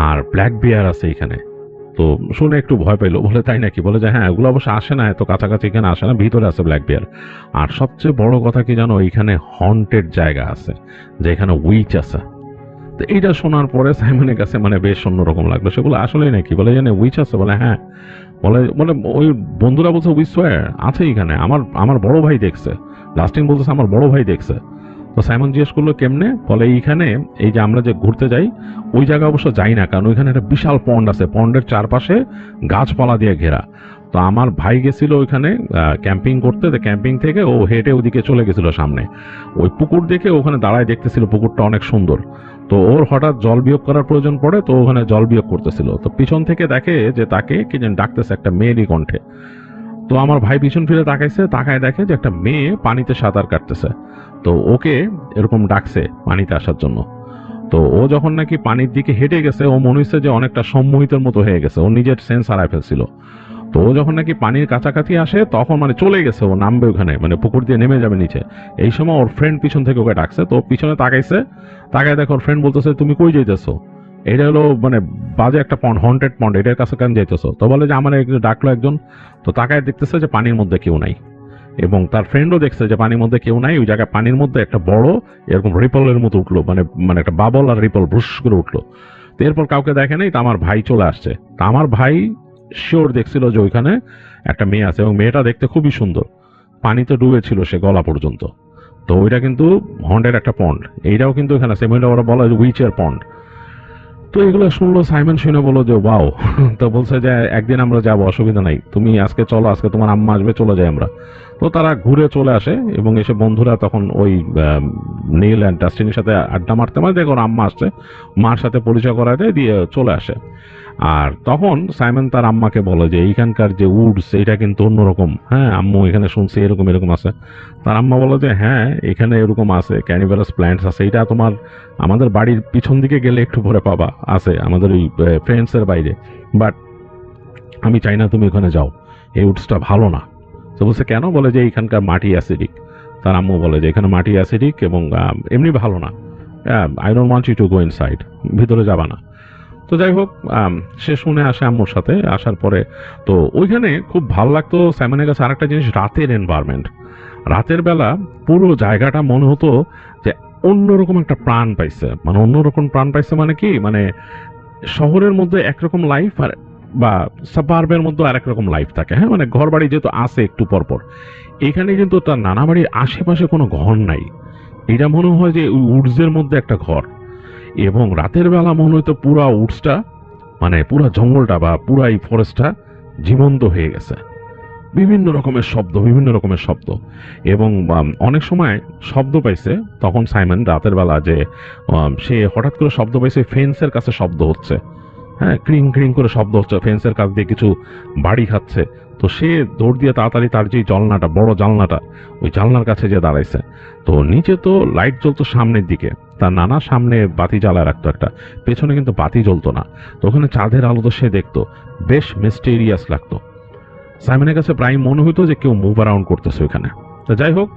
আর ব্ল্যাক বিয়ার আছে এখানে। তো শুনে একটু ভয় পেলো, বলে তাই নাকি, বলে যে হ্যাঁ, ওগুলো অবশ্য আসে না এত কাছাকাছি, এখানে আসে না, ভিতরে আছে ব্ল্যাক বিয়ার। আর সবচেয়ে বড় কথা কি জানো, এখানে হন্টেড জায়গা আছে, যে এখানে উইচ আছে। তো এইটা শোনার পরে সাইমনের কাছে মানে বেশ অন্যরকম লাগলো। সেগুলো আসলেই নাকি, বলে জানে উইচ আছে, বলে হ্যাঁ, বলে বলে ওই বন্ধুরা বলছে উই সোয়ার আছে এখানে, আমার বড় ভাই দেখছে, লাস্টিং বলতেছে আমার বড় ভাই দেখছে। তো সাইমন জিজ্ঞেস করলো কেমনে, বলে এইখানে এই যে আমরা যে ঘুরতে যাই ওই জায়গা অবশ্য যাই না, কারণ ওইখানে একটা বিশাল পন্ড আছে, পন্ডের চারপাশে গাছপালা দিয়ে ঘেরা। তো আমার ভাই গেছিল ওইখানে ক্যাম্পিং করতে, তো ক্যাম্পিং থেকে ও হেঁটে ওদিকে চলে গেছিল সামনে, ওই পুকুর দেখে ওখানে দাঁড়ায় দেখতেছিল পুকুরটা অনেক সুন্দর। তো ওর হঠাৎ জল বিয়োগ করার প্রয়োজন পড়ে, তো ওখানে জল বিয়োগ করতেছিল, তো পিছন থেকে দেখে যে তাকে কি যেন ডাকতেছে একটা মেয়েরই কণ্ঠে। তো আমার ভাই পিছন ফিরে তাকাইছে, তাকায় দেখে যে একটা মেয়ে পানিতে সাঁতার কাটতেছে, তো ওকে এরকম ডাকছে পানিতে আসার জন্য। তো ও যখন নাকি পানির দিকে হেঁটে গেছে, ও মনে হচ্ছে যে অনেকটা সম্মোহিতের মতো হয়ে গেছে, ও নিজের সেন্স হারায় ফেলছিল। তো ও যখন নাকি পানির কাছাকাছি আসে তখন মানে চলে গেছে, ও নামবে ওখানে, মানে পুকুর দিয়ে নেমে যাবে নিচে। এই সময় ওর ফ্রেন্ড পিছন থেকে ওকে ডাকছে, তো পিছনে তাকাইছে, তাকায় দেখো ওর ফ্রেন্ড বলতেছে তুমি কই যাইতেছো, এটা হলো মানে বাজে একটা পন্ড, হন্টেড পন্ড, এটার কাছে কেন যাইতেছো? তো বলে যে আমার ডাকলো একজন। তো তাকায় দেখতেছে যে পানির মধ্যে কেউ নাই, এবং তার ফ্রেন্ডও দেখছে যে পানির মধ্যে কেউ নাই। ওই জায়গায় পানির মধ্যে একটা বড় এরকম রিপলের মতো উঠলো, মানে মানে একটা বাবল আর রিপল ব্রুশ করে উঠলো। তো এরপর কাউকে দেখে নাই, তো আমার ভাই চলে আসছে। তো আমার ভাই শিওর দেখছিল যে ওইখানে একটা মেয়ে আছে, এবং মেয়েটা দেখতে খুবই সুন্দর, পানিতে ডুবেছিল সে গলা পর্যন্ত। তো ওইটা কিন্তু হন্ডের একটা পন্ড, এইটাও কিন্তু এখানে আছে, ওরা বলা হয় উইচের পন্ড। তো এগুলো শুনলো সাইমন, শুনে বলো যে ওয়াও। তো বলছে যে একদিন আমরা যাবো, অসুবিধা নাই, তুমি আজকে চলো, আজকে তোমার আম্মা আসবে, চলে যাই আমরা। তো তারা ঘুরে চলে আসে, এবং এসে বন্ধুরা তখন ওই নীল অ্যান্ড ডাস্টিনের সাথে আড্ডা মারতে মারতে দেখো ওর আম্মা আসছে, মার সাথে পরিচয় করায় দেয়, দিয়ে চলে আসে। আর তখন সাইমন তার আম্মাকে বলে যে এইখানকার যে উডস এটা কিন্তু অন্যরকম, হ্যাঁ আম্মু এখানে শুনছি এরকম এরকম আছে। তার আম্মা বলে যে হ্যাঁ এখানে এরকম আছে, ক্যানিভারাস প্ল্যান্টস আছে, এটা তোমার আমাদের বাড়ির পিছন দিকে গেলে একটু পরে পাবা, আছে আমাদের ওই ফ্রেন্ডসের বাইরে, বাট আমি চাই না তুমি ওখানে যাও, এই উডসটা ভালো না। তো বলছে কেন? বলে যে এইখানকার মাটি অ্যাসিডিক। তার আম্মু বলে যে এখানে মাটি অ্যাসিডিক এবং এমনি ভালো না, I don't want you to go inside, ভিতরে যাবা না। তো যাই হোক, সে শুনে আসে আম্মুর সাথে, আসার পরে তো ওইখানে খুব ভালো লাগতো সাইমনের কাছে আরেকটা জিনিস, রাতের এনভায়রনমেন্ট। রাতের বেলা পুরো জায়গাটা মনে হতো যে অন্যরকম একটা প্রাণ পাইছে, মানে অন্যরকম প্রাণ পাইছে মানে কি, মানে শহরের মধ্যে একরকম লাইফ আর বা সাবার্বের মধ্যে আরেক রকম লাইফ থাকে, হ্যাঁ মানে ঘর বাড়ি যেহেতু আছে একটু পরপর, এখানে কিন্তু তার নানা বাড়ির আশেপাশে কোনো ঘর নাই, এটা মনে হয় যে ওই উডসের মধ্যে একটা ঘর। এবং রাতের বেলা মনে হইতো পুরা উডসটা, মানে পুরা জঙ্গলটা বা পুরা এই ফরেস্টটা জীবন্ত হয়ে গেছে, বিভিন্ন রকমের শব্দ, বিভিন্ন রকমের শব্দ। এবং অনেক সময় শব্দ পাইছে তখন সাইমন রাতের বেলা, যে সে হঠাৎ করে শব্দ পাইছে ফেন্সের কাছে শব্দ হচ্ছে, হ্যাঁ ক্রিং ক্রিং করে শব্দ হচ্ছে, ফেন্সের কাছ দিয়ে কিছু বাড়ি খাচ্ছে। তো সে দৌড় দিয়ে তাড়াতাড়ি তার যে জানলাটা, বড় জানলাটা, ওই জানলার কাছে যে দাঁড়াইছে। তো নিচে তো লাইট জ্বলতো সামনের দিকে, তার নানা সামনে বাতি জ্বালায় রাখতো একটা, পেছনে কিন্তু বাতি জ্বলতো না। তো ওখানে চাঁদের আলো তো সে দেখতো, বেশ মিস্টেরিয়াস লাগতো। সাইমনের কাছে প্রায় মনে হতো যে কেউ মুভ অ্যারাউন্ড করতেছে ওইখানে। তো যাই হোক,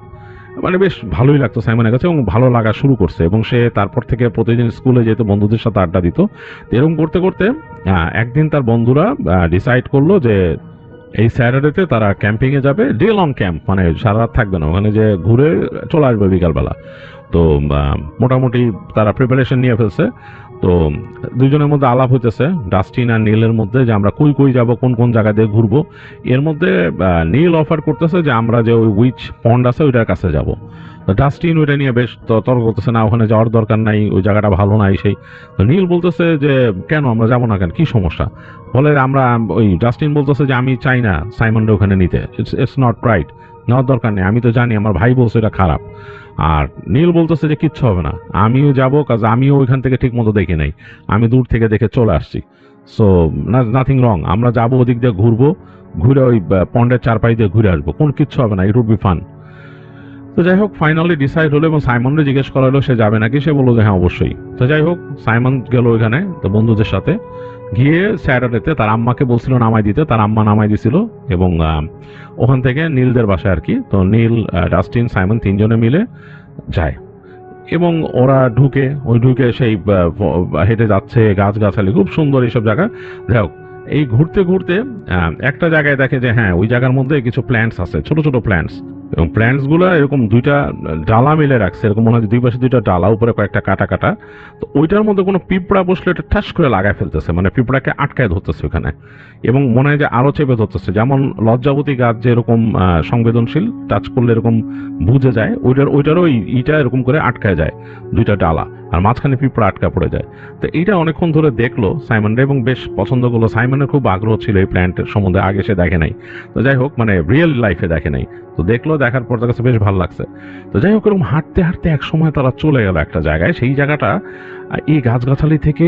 মানে বেশ ভালোই লাগতো সাইমনের কাছে, এবং ভালো লাগা শুরু করছে, এবং সে তারপর থেকে প্রতিদিন স্কুলে যেত, বন্ধুদের সাথে আড্ডা দিত। এরকম করতে করতে একদিন তার বন্ধুরা ডিসাইড করলো যে এই স্যাটারডেতে তারা ক্যাম্পিং এ যাবে, ডে লং ক্যাম্প, মানে সারা রাত থাকবে না ওখানে, যে ঘুরে চলে আসবে বিকালবেলা। তো মোটামুটি তারা প্রিপারেশন নিয়ে ফেলছে। তো দুজনের মধ্যে আলাপ হইতেছে, ডাস্টিন আর নীলের মধ্যে, যে আমরা কই কই যাব, কোন কোন জায়গা দিয়ে ঘুরবো। এর মধ্যে নীল অফার করতেছে যে আমরা যে ওই উইচ পন্ড আছে ওইটার কাছে যাব। তো ডাস্টিন ওইটা নিয়ে বেশ তর্ক করতেছে, না ওখানে যাওয়ার দরকার নাই, ওই জায়গাটা ভালো নাই সেই। তো নীল বলতেছে যে কেন আমরা যাবো না কেন, কি সমস্যা? বলে আমরা ওই ডাস্টিন বলতেছে যে আমি চাই না সাইমনরে ওখানে নিতে, ইটস নট রাইট, নেওয়ার দরকার নেই, আমি তো জানি আমার ভাই বলছে এটা খারাপ। আর নীল বলতেছে যে কিচ্ছু হবে না, আমিও যাবো, কাজ আমিও ওইখান থেকে ঠিক মতো দেখি নাই, আমি দূর থেকে দেখে চলে আসছি, সো নাথিং রং, আমরা যাবো ওদিক দিয়ে ঘুরবো, ঘুরে ওই পন্ডের চারপাই দিয়ে ঘুরে আসবো, কোন কিচ্ছু হবে না, ইট উড বি ফান। তো যাই হোক, ফাইনালি ডিসাইড হলো, এবং সাইমনরে জিজ্ঞেস করা হলো সে যাবে নাকি, সে বললো যে হ্যাঁ অবশ্যই। তো যাই হোক, সাইমন গেল ওইখানে তো বন্ধুদের সাথে, গিয়ে স্যাটারডেতে তার আম্মাকে বলছিল নামাই দিতে, তার আম্মা নামাই দিছিল, এবং ওখান থেকে নীলদের বাসায় আর কি। তো নীল, ডাস্টিন, সাইমন তিনজনে মিলে যায়, এবং ওরা ঢুকে সেই হেঁটে যাচ্ছে, গাছগাছালি খুব সুন্দর এইসব জায়গা। যাই হোক, এই ঘুরতে ঘুরতে একটা জায়গায় দেখে যে হ্যাঁ ওই জায়গার মধ্যে কিছু প্ল্যান্টস আছে, ছোট ছোট প্ল্যান্টস, এবং প্ল্যান্টস গুলা এরকম দুইটা ডালা মিলে রাখছে, এরকম মনে হয় যে দুই পাশে দুইটা ডালা, উপরে কয়েকটা কাটা কাটা। তো ওইটার মধ্যে কোনো পিঁপড়া বসলে এটা ঠাস করে লাগায় ফেলতেছে, মানে পিঁপড়াকে আটকায় ধরতেছে ওখানে, এবং মনে হয় যে আরো চেপে ধরতেছে। যেমন লজ্জাবতী গাছ যে এরকম সংবেদনশীল, টাচ করলে এরকম বুঝে যায়, ওইটারও ইটা এরকম করে আটকায় যায় দুইটা ডালা, আর মাঝখানে পিঁপড়া আটকা পড়ে যায়। তো এইটা অনেকক্ষণ ধরে দেখলো সাইমনরা এবং বেশ পছন্দ করলো। সাইমনের খুব আগ্রহ ছিল এই প্ল্যান্টের সম্বন্ধে, আগে সে দেখে নাই। তো যাই হোক, মানে রিয়েল লাইফে দেখে নাই, তো দেখলো, দেখার পর তার কাছে বেশ ভালো লাগছে। তো যাই হোক, এরকম হাঁটতে হাঁটতে এক সময় তারা চলে গেল একটা জায়গায়। সেই জায়গাটা এই গাছগাছালি থেকে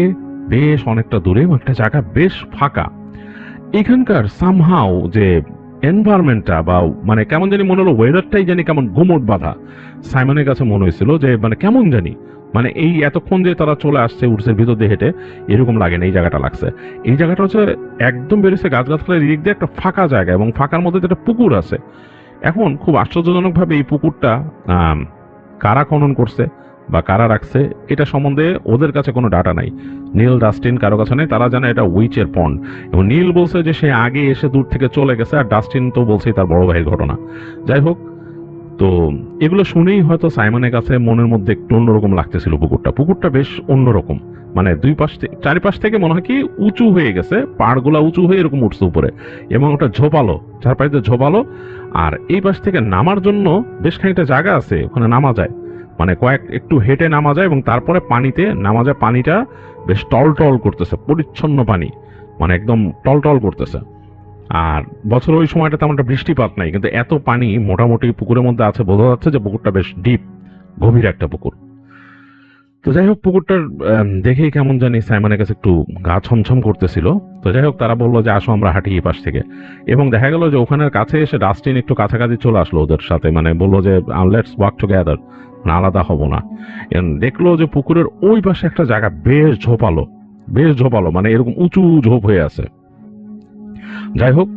বেশ অনেকটা দূরে, এবং একটা জায়গা বেশ ফাঁকা। এখানকার সামহাও যে এনভায়রনমেন্টটা, বা মানে কেমন জানি মনে হলো ওয়েদারটাই জানি কেমন গুমট বাঁধা। সাইমনের কাছে মনে হয়েছিল যে মানে কেমন জানি, মানে এই এতক্ষণ যে তারা চলে আসছে উডসের ভিতর দিয়ে হেঁটে, এরকম লাগে না, এই জায়গাটা লাগছে। এই জায়গাটা হচ্ছে একদম বেরিয়েছে গাছগাছালির দিক দিয়ে একটা ফাঁকা জায়গা, এবং ফাঁকার মধ্যে একটা পুকুর আছে। এখন খুব আশ্চর্যজনক ভাবে এই পুকুরটা কারা খনন করছে বা কারা রাখছে এটা সম্বন্ধে ওদের কাছে কোনো ডাটা নাই। নীল, ডাস্টিন কারো কাছে নেই, তারা জানে এটা উইচের পন্ড। এবং নীল বলছে যে সে আগে এসে দূর থেকে চলে গেছে, আর ডাস্টিন তো বলছে তার বড় ভাইয়ের ঘটনা। যাই হোক, তো এগুলো শুনেই হয়তো সাইমনের কাছে মনের মধ্যে একটু অন্যরকম লাগতেছিল। পুকুরটা বেশ অন্যরকম, মানে দুই পাশ চারিপাশ থেকে মনে হয় কি উঁচু হয়ে গেছে, পাড়গুলা উঁচু হয়ে এরকম উঠছে উপরে, এবং ওটা ঝোপালো, চারপাশে ঝোপালো। আর এই পাশ থেকে নামার জন্য বেশ খানিকটা জায়গা আছে, ওখানে নামা যায়, মানে একটু হেঁটে নামা যায়, এবং তারপরে পানিতে নামা যায়। পানিটা বেশ টল করতেছে, পরিচ্ছন্ন পানি, মানে একদম টল করতেছে। আর বছর ওই সময়টা তেমন একটা বৃষ্টিপাত নাই, কিন্তু এত পানি মোটামুটি পুকুরের মধ্যে আছে, বোঝা যাচ্ছে যে পুকুরটা বেশ ডিপ, গভীর একটা পুকুর। তো যাই হোক, পুকুরটার দেখেই কেমন জানি সাইমনের কাছে একটু গা ছমছম করতেছিল। তো যাই হোক, তারা বললো যে আসো আমরা হাঁটি এই পাশ থেকে, এবং দেখা গেল যে ওখানের কাছে এসে ডাস্টিন একটু কাছাকাছি চলে আসলো ওদের সাথে, মানে বললো যে লেটস ওয়াক টুগেদার, মানে আলাদা হবো না। দেখলো যে পুকুরের ওই পাশে একটা জায়গা বেশ ঝোপালো, মানে এরকম উঁচু ঝোপ হয়ে আছে। যাই হোক,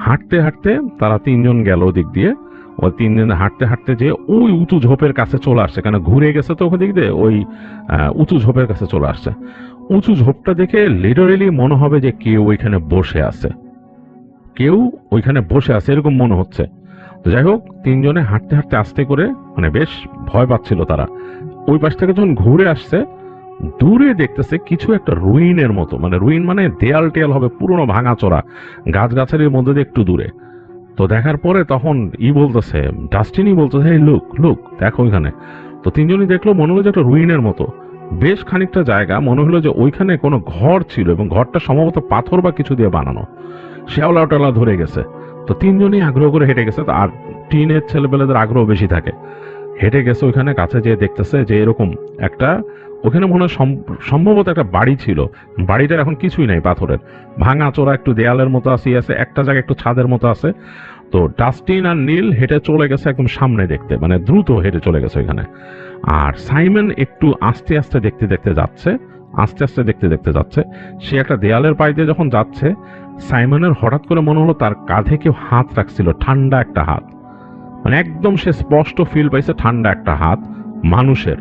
হাঁটতে হাঁটতে তারা তিনজন গেল ওদিক দিয়ে। ওই তিনজন হাঁটতে হাঁটতে যে ওই উঁচু ঝোপের কাছে চলে আসছে, কেন ঘুরে গেছে তো ওখান দিক দিয়ে, ওই উঁচু ঝোপের কাছে চলে আসছে। উঁচু ঝোপটা দেখে লিটারেলি মনে হবে যে কেউ ওইখানে বসে আছে, এরকম মনে হচ্ছে। তো যাই হোক, তিনজনে হাঁটতে হাঁটতে আস্তে করে, মানে বেশ ভয় পাচ্ছিল তারা। ওই পাশ থেকে যখন ঘুরে আসছে, দূরে দেখতেছে কিছু একটা রুইনের মতো, মানে রুইন মানে দেয়াল টেয়াল হবে, পুরনো ভাঙাচোরা, গাছগাছালির মধ্যে দিয়ে একটু দূরে। তো দেখার পরে তখন ডাস্টিনই বলতেছে এই লুক দেখো ওইখানে। তো তিনজনই দেখলো, মনে হলো যে একটা রুইনের মতো বেশ খানিকটা জায়গা, মনে হলো যে ওইখানে কোনো ঘর ছিল, এবং ঘরটা সম্ভবত পাথর বা কিছু দিয়ে বানানো, শ্যাওলা টেলা ধরে গেছে। তো তিনজনই আগ্রহ করে হেঁটে গেছে, আর টিনের ছেলেপেলেদের আগ্রহ বেশি থাকে। হেঁটে গেছে ওইখানে, কাছে যেয়ে দেখতেছে যে এরকম একটা, ওখানে মনে হয় সম্ভবত একটা বাড়ি ছিল। বাড়িটার এখন কিছুই নাই, পাথরের ভাঙা চোরা, একটু দেয়ালের মতো আছে, একটা জায়গায় একটু ছাদের মতো আছে। তো ডাস্টিন আর নীল হেঁটে চলে গেছে একদম সামনে দেখতে, মানে দ্রুত হেঁটে চলে গেছে ওইখানে। আর সাইমন একটু আস্তে আস্তে দেখতে যাচ্ছে। সে একটা দেয়ালের পাশ দিয়ে যখন যাচ্ছে, সাইমনের হঠাৎ করে মনে হলো তার কাঁধে কেউ হাত রাখছিল, ঠান্ডা একটা হাত, মানে একদম সে স্পষ্ট ফিল পাইছে ঠান্ডা একটা হাত মানুষের,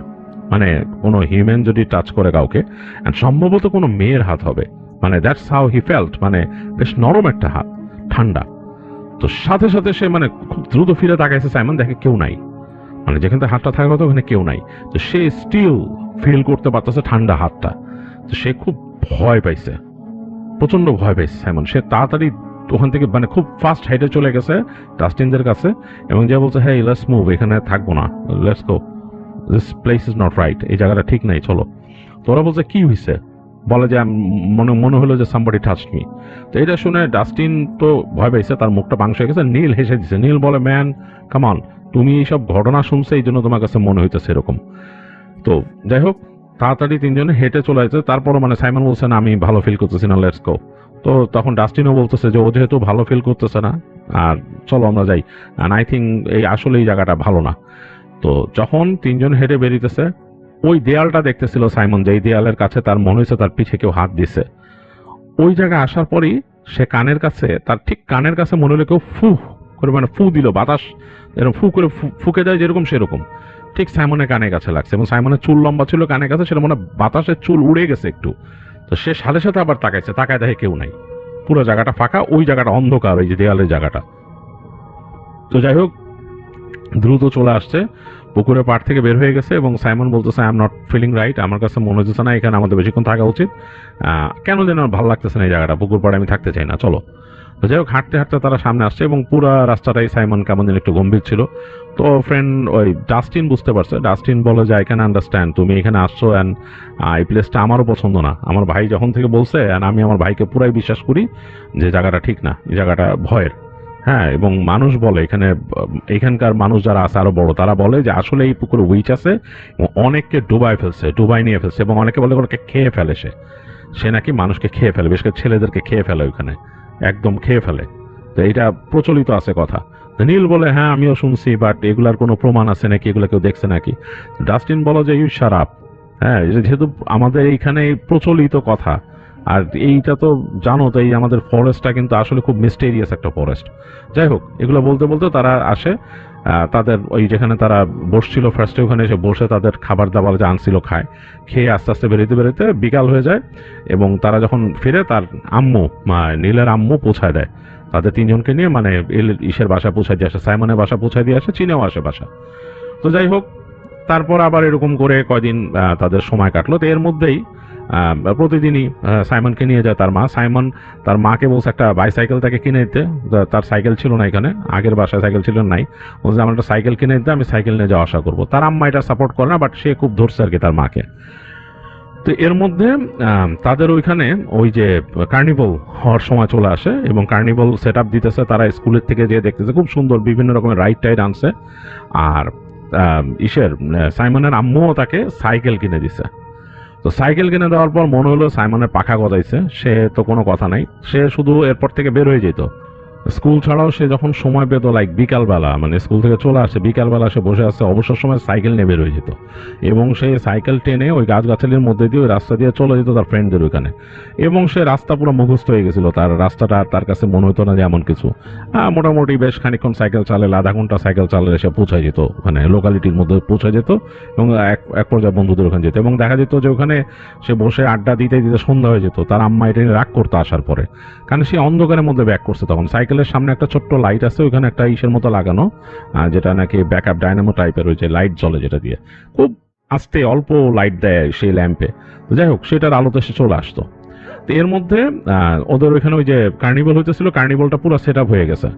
মানে কোনো হিউম্যান যদি টাচ করে কাউকে, সম্ভবত কোনো মেয়ের হাত হবে, মানে দ্যাটস হাউ হি ফেল্ট, মানে বেশ নরম একটা হাত, ঠান্ডা। তো সাথে সাথে সে মানে খুব দ্রুত ফিরে তাকাইছে, সাইমন দেখে কেউ নাই, মানে যেখানে হাতটা থাকার কথা ওখানে কেউ নাই। তো সে স্টিল ফিল করতে পারতেছে ঠান্ডা হাতটা। তো সে খুব ভয় পাইছে, প্রচন্ড ভয় পাইছে সাইমন। সে তাড়াতাড়ি ওখান থেকে মানে খুব ফাস্ট হেঁটে চলে গেছে ডাস্টিনদের কাছে, এবং যে বলছে হ্যাঁ লেটস মুভ, এখানে থাকবো না, let's go, this place is not right, এই জায়গাটা ঠিক নাই, চলো। তো ওরা বলছে কি হয়েছে, বলে যে মনে হলো যে সামবডি টাচড মি। তো এটা শুনে ডাস্টিন তো ভয় পাইছে, তার মুখটা পাংশ হয়ে গেছে। নীল হেসে দিছে, নীল বলে ম্যান কাম অন, তুমি এইসব ঘটনা শুনছো এই জন্য তোমার কাছে মনে হইতেছে এরকম। তো যাই হোক, তাড়াতাড়ি তিনজনে হেঁটে চলে আসছে। তারপরে মানে সাইমন বলছে না আমি ভালো ফিল করতেছি না, লেটস গো। তো তখন ডাস্টিনও বলতেছে যে ও যেহেতু ভালো ফিল করতেছে না, আর চলো আমরা যাই, আর আই থিঙ্ক আসলে এই জায়গাটা ভালো না। তো যখন তিনজন হেঁটে বেরিতেছে, ওই দেয়ালটা দেখতেছিল সাইমন, যে এই দেয়ালের কাছে তার মনে হয়েছে তার পিছে কেউ হাত দিছে। ওই জায়গায় আসার পরই সে কানের কাছে, তার ঠিক কানের কাছে মনে হলো কেউ ফু করে, মানে ফু দিল, বাতাস এরকম ফু করে ফুকে দেয় যেরকম, সেরকম ঠিক সাইমনের কানের কাছে লাগছে। এবং সাইমনের চুল লম্বা ছিল কানের কাছে, সেটা মনে বাতাসের চুল উড়ে গেছে একটু। তো সে সাথে সাথে আবার তাকায় দেখে কেউ নাই, পুরো জায়গাটা ফাঁকা, ওই জায়গাটা অন্ধকার, ওই যে দেয়ালের জায়গাটা। তো যাই হোক, দ্রুত চলে আসছে, পুকুরের পাড় থেকে বের হয়ে গেছে এবং সাইমন বলতেছে I am not feeling right, আমার কাছে মনে হচ্ছে না এখানে আমাদের বেশিক্ষণ থাকা উচিত, কেন যেন আমার ভালো লাগতেছে না এই জায়গাটা, পুকুর পাড়ে আমি থাকতে চাই না, চলো। তো যাই হোক, হাঁটতে হাঁটতে তারা সামনে আসছে এবং পুরো রাস্তাটাই সাইমন কেমন যেন একটু গম্ভীর ছিল। তো ফ্রেন্ড ওই ডাস্টিন বুঝতে পারছে, ডাস্টিন বলে যে আই ক্যান আন্ডারস্ট্যান্ড, তুমি এখানে আসছো অ্যান্ড এই প্লেসটা আমারও পছন্দ না, আমার ভাই যখন থেকে বলছে অ্যান্ড আমি আমার ভাইকে পুরাই বিশ্বাস করি যে জায়গাটা ঠিক না, এই জায়গাটা ভয়ের। হ্যাঁ, এবং মানুষ বলে এখানকার মানুষ যারা আছে আরো বড়, তারা বলে যে আসলে এই পুকুরে উইচ আছে এবং অনেককে ডুবাই নিয়ে ফেলছে এবং অনেকে বলে ওকে খেয়ে ফেলে, সে নাকি মানুষকে খেয়ে ফেলে, বিশেষ করে ছেলেদেরকে খেয়ে ফেলে, ওইখানে একদম খেয়ে ফেলে। তো এটা প্রচলিত আছে কথা। নীল বলে হ্যাঁ আমিও শুনছি, বাট এগুলার কোনো প্রমাণ আছে নাকি, এগুলো কেউ দেখছে নাকি? ডাস্টিন বলো যে ইউ শাট আপ। হ্যাঁ, যেহেতু আমাদের এইখানে প্রচলিত কথা, আর এইটা তো জানো তো, এই আমাদের ফরেস্টটা কিন্তু আসলে খুব মিস্টেরিয়াস একটা ফরেস্ট। যাই হোক, এগুলো বলতে বলতে তারা আসে তাদের ওই যেখানে তারা বসছিল ফার্স্টে, ওখানে এসে বসে তাদের খাবার দাবার যা আনছিল খায়, খেয়ে আস্তে আস্তে বেরোতে বেরোতে বিকাল হয়ে যায় এবং তারা যখন ফিরে তার আম্মু নীলের আম্মু পৌঁছায় দেয় তাদের তিনজনকে নিয়ে, মানে ইসের বাসা পৌঁছায় দিয়ে আসে, সাইমনের বাসা পৌঁছায় দিয়ে আসে, চীনেও আসে বাসা। তো যাই হোক, তারপর আবার এরকম করে কয়দিন তাদের সময় কাটলো। তো এর মধ্যেই প্রতিদিনই সাইমনকে নিয়ে যায় তার মা। সাইমন তার মাকে বলছে একটা বাইসাইকেল তাকে কিনে দিতে, তার সাইকেল ছিল না এখানে, আগের বাসায় সাইকেল ছিল নাই, বলছে আমার একটা সাইকেল কিনে দিতে, আমি সাইকেল নিয়ে যাওয়া আসা করবো। তার আম্মা এটা সাপোর্ট করে না, বাট সে খুব ধরছে আর কি তার মাকে। তো এর মধ্যে তাদের ওইখানে ওই যে কার্নিভাল হওয়ার সময় চলে আসে এবং কার্নিভাল সেট আপ দিতেছে, তারা স্কুলের থেকে যে দেখতেছে খুব সুন্দর বিভিন্ন রকমের রাইড টাইড আনছে। আর সাইমনের আম্মুও তাকে সাইকেল কিনে দিছে। তো সাইকেল কিনে দেওয়ার পর মনে হলো সাইমনের পাখা গজাইছে, সে তো কোনো কথা নাই, সে শুধু এরপর থেকে বের হয়ে যেত। স্কুল ছাড়াও সে যখন সময় পেত, লাইক বিকালবেলা, মানে স্কুল থেকে চলে আসে বিকালবেলা, সে বসে আছে অবসর সময় সাইকেল নিয়ে বের হয়ে যেত এবং সে সাইকেল টেনে ওই গাছগাছালির মধ্যে দিয়ে ওই রাস্তা দিয়ে চলে যেত তার ফ্রেন্ডদের ওইখানে, এবং সে রাস্তা পুরো মুখস্থ হয়ে গেছিল, তার রাস্তাটা তার কাছে মনে হতো না যে এমন কিছু। মোটামুটি বেশ খানিকক্ষণ সাইকেল চালালে, আধা ঘন্টা সাইকেল চালালে সে পৌঁছায় যেত, মানে লোকালিটির মধ্যে পৌঁছে যেত এবং এক পর্যায়ে বন্ধুদের ওখানে যেত এবং দেখা যেত যে ওখানে সে বসে আড্ডা দিতে দিতে সন্ধ্যা হয়ে যেত। তার আম্মা এটা নিয়ে রাগ করতো আসার পরে, কারণ সে অন্ধকারের মধ্যে ব্যাক করছে। তখন সাইকেলের সামনে একটা ছোট্ট লাইট আছে, ওইখানে একটা ইসের মতো লাগানো, যেটা নাকি ব্যাকআপ ডায়নামো টাইপের, ওই যে লাইট জ্বলে যেটা দিয়ে খুব আস্তে অল্প লাইট দেয় সেই ল্যাম্পে। তো যাই হোক, সেটার আলোতে সে চলে আসতো। তো এর মধ্যে ওদের ওইখানে ওই যে কার্নিভাল হইতেছিল, কার্নিভালটা পুরো সেট আপ হয়ে গেছে।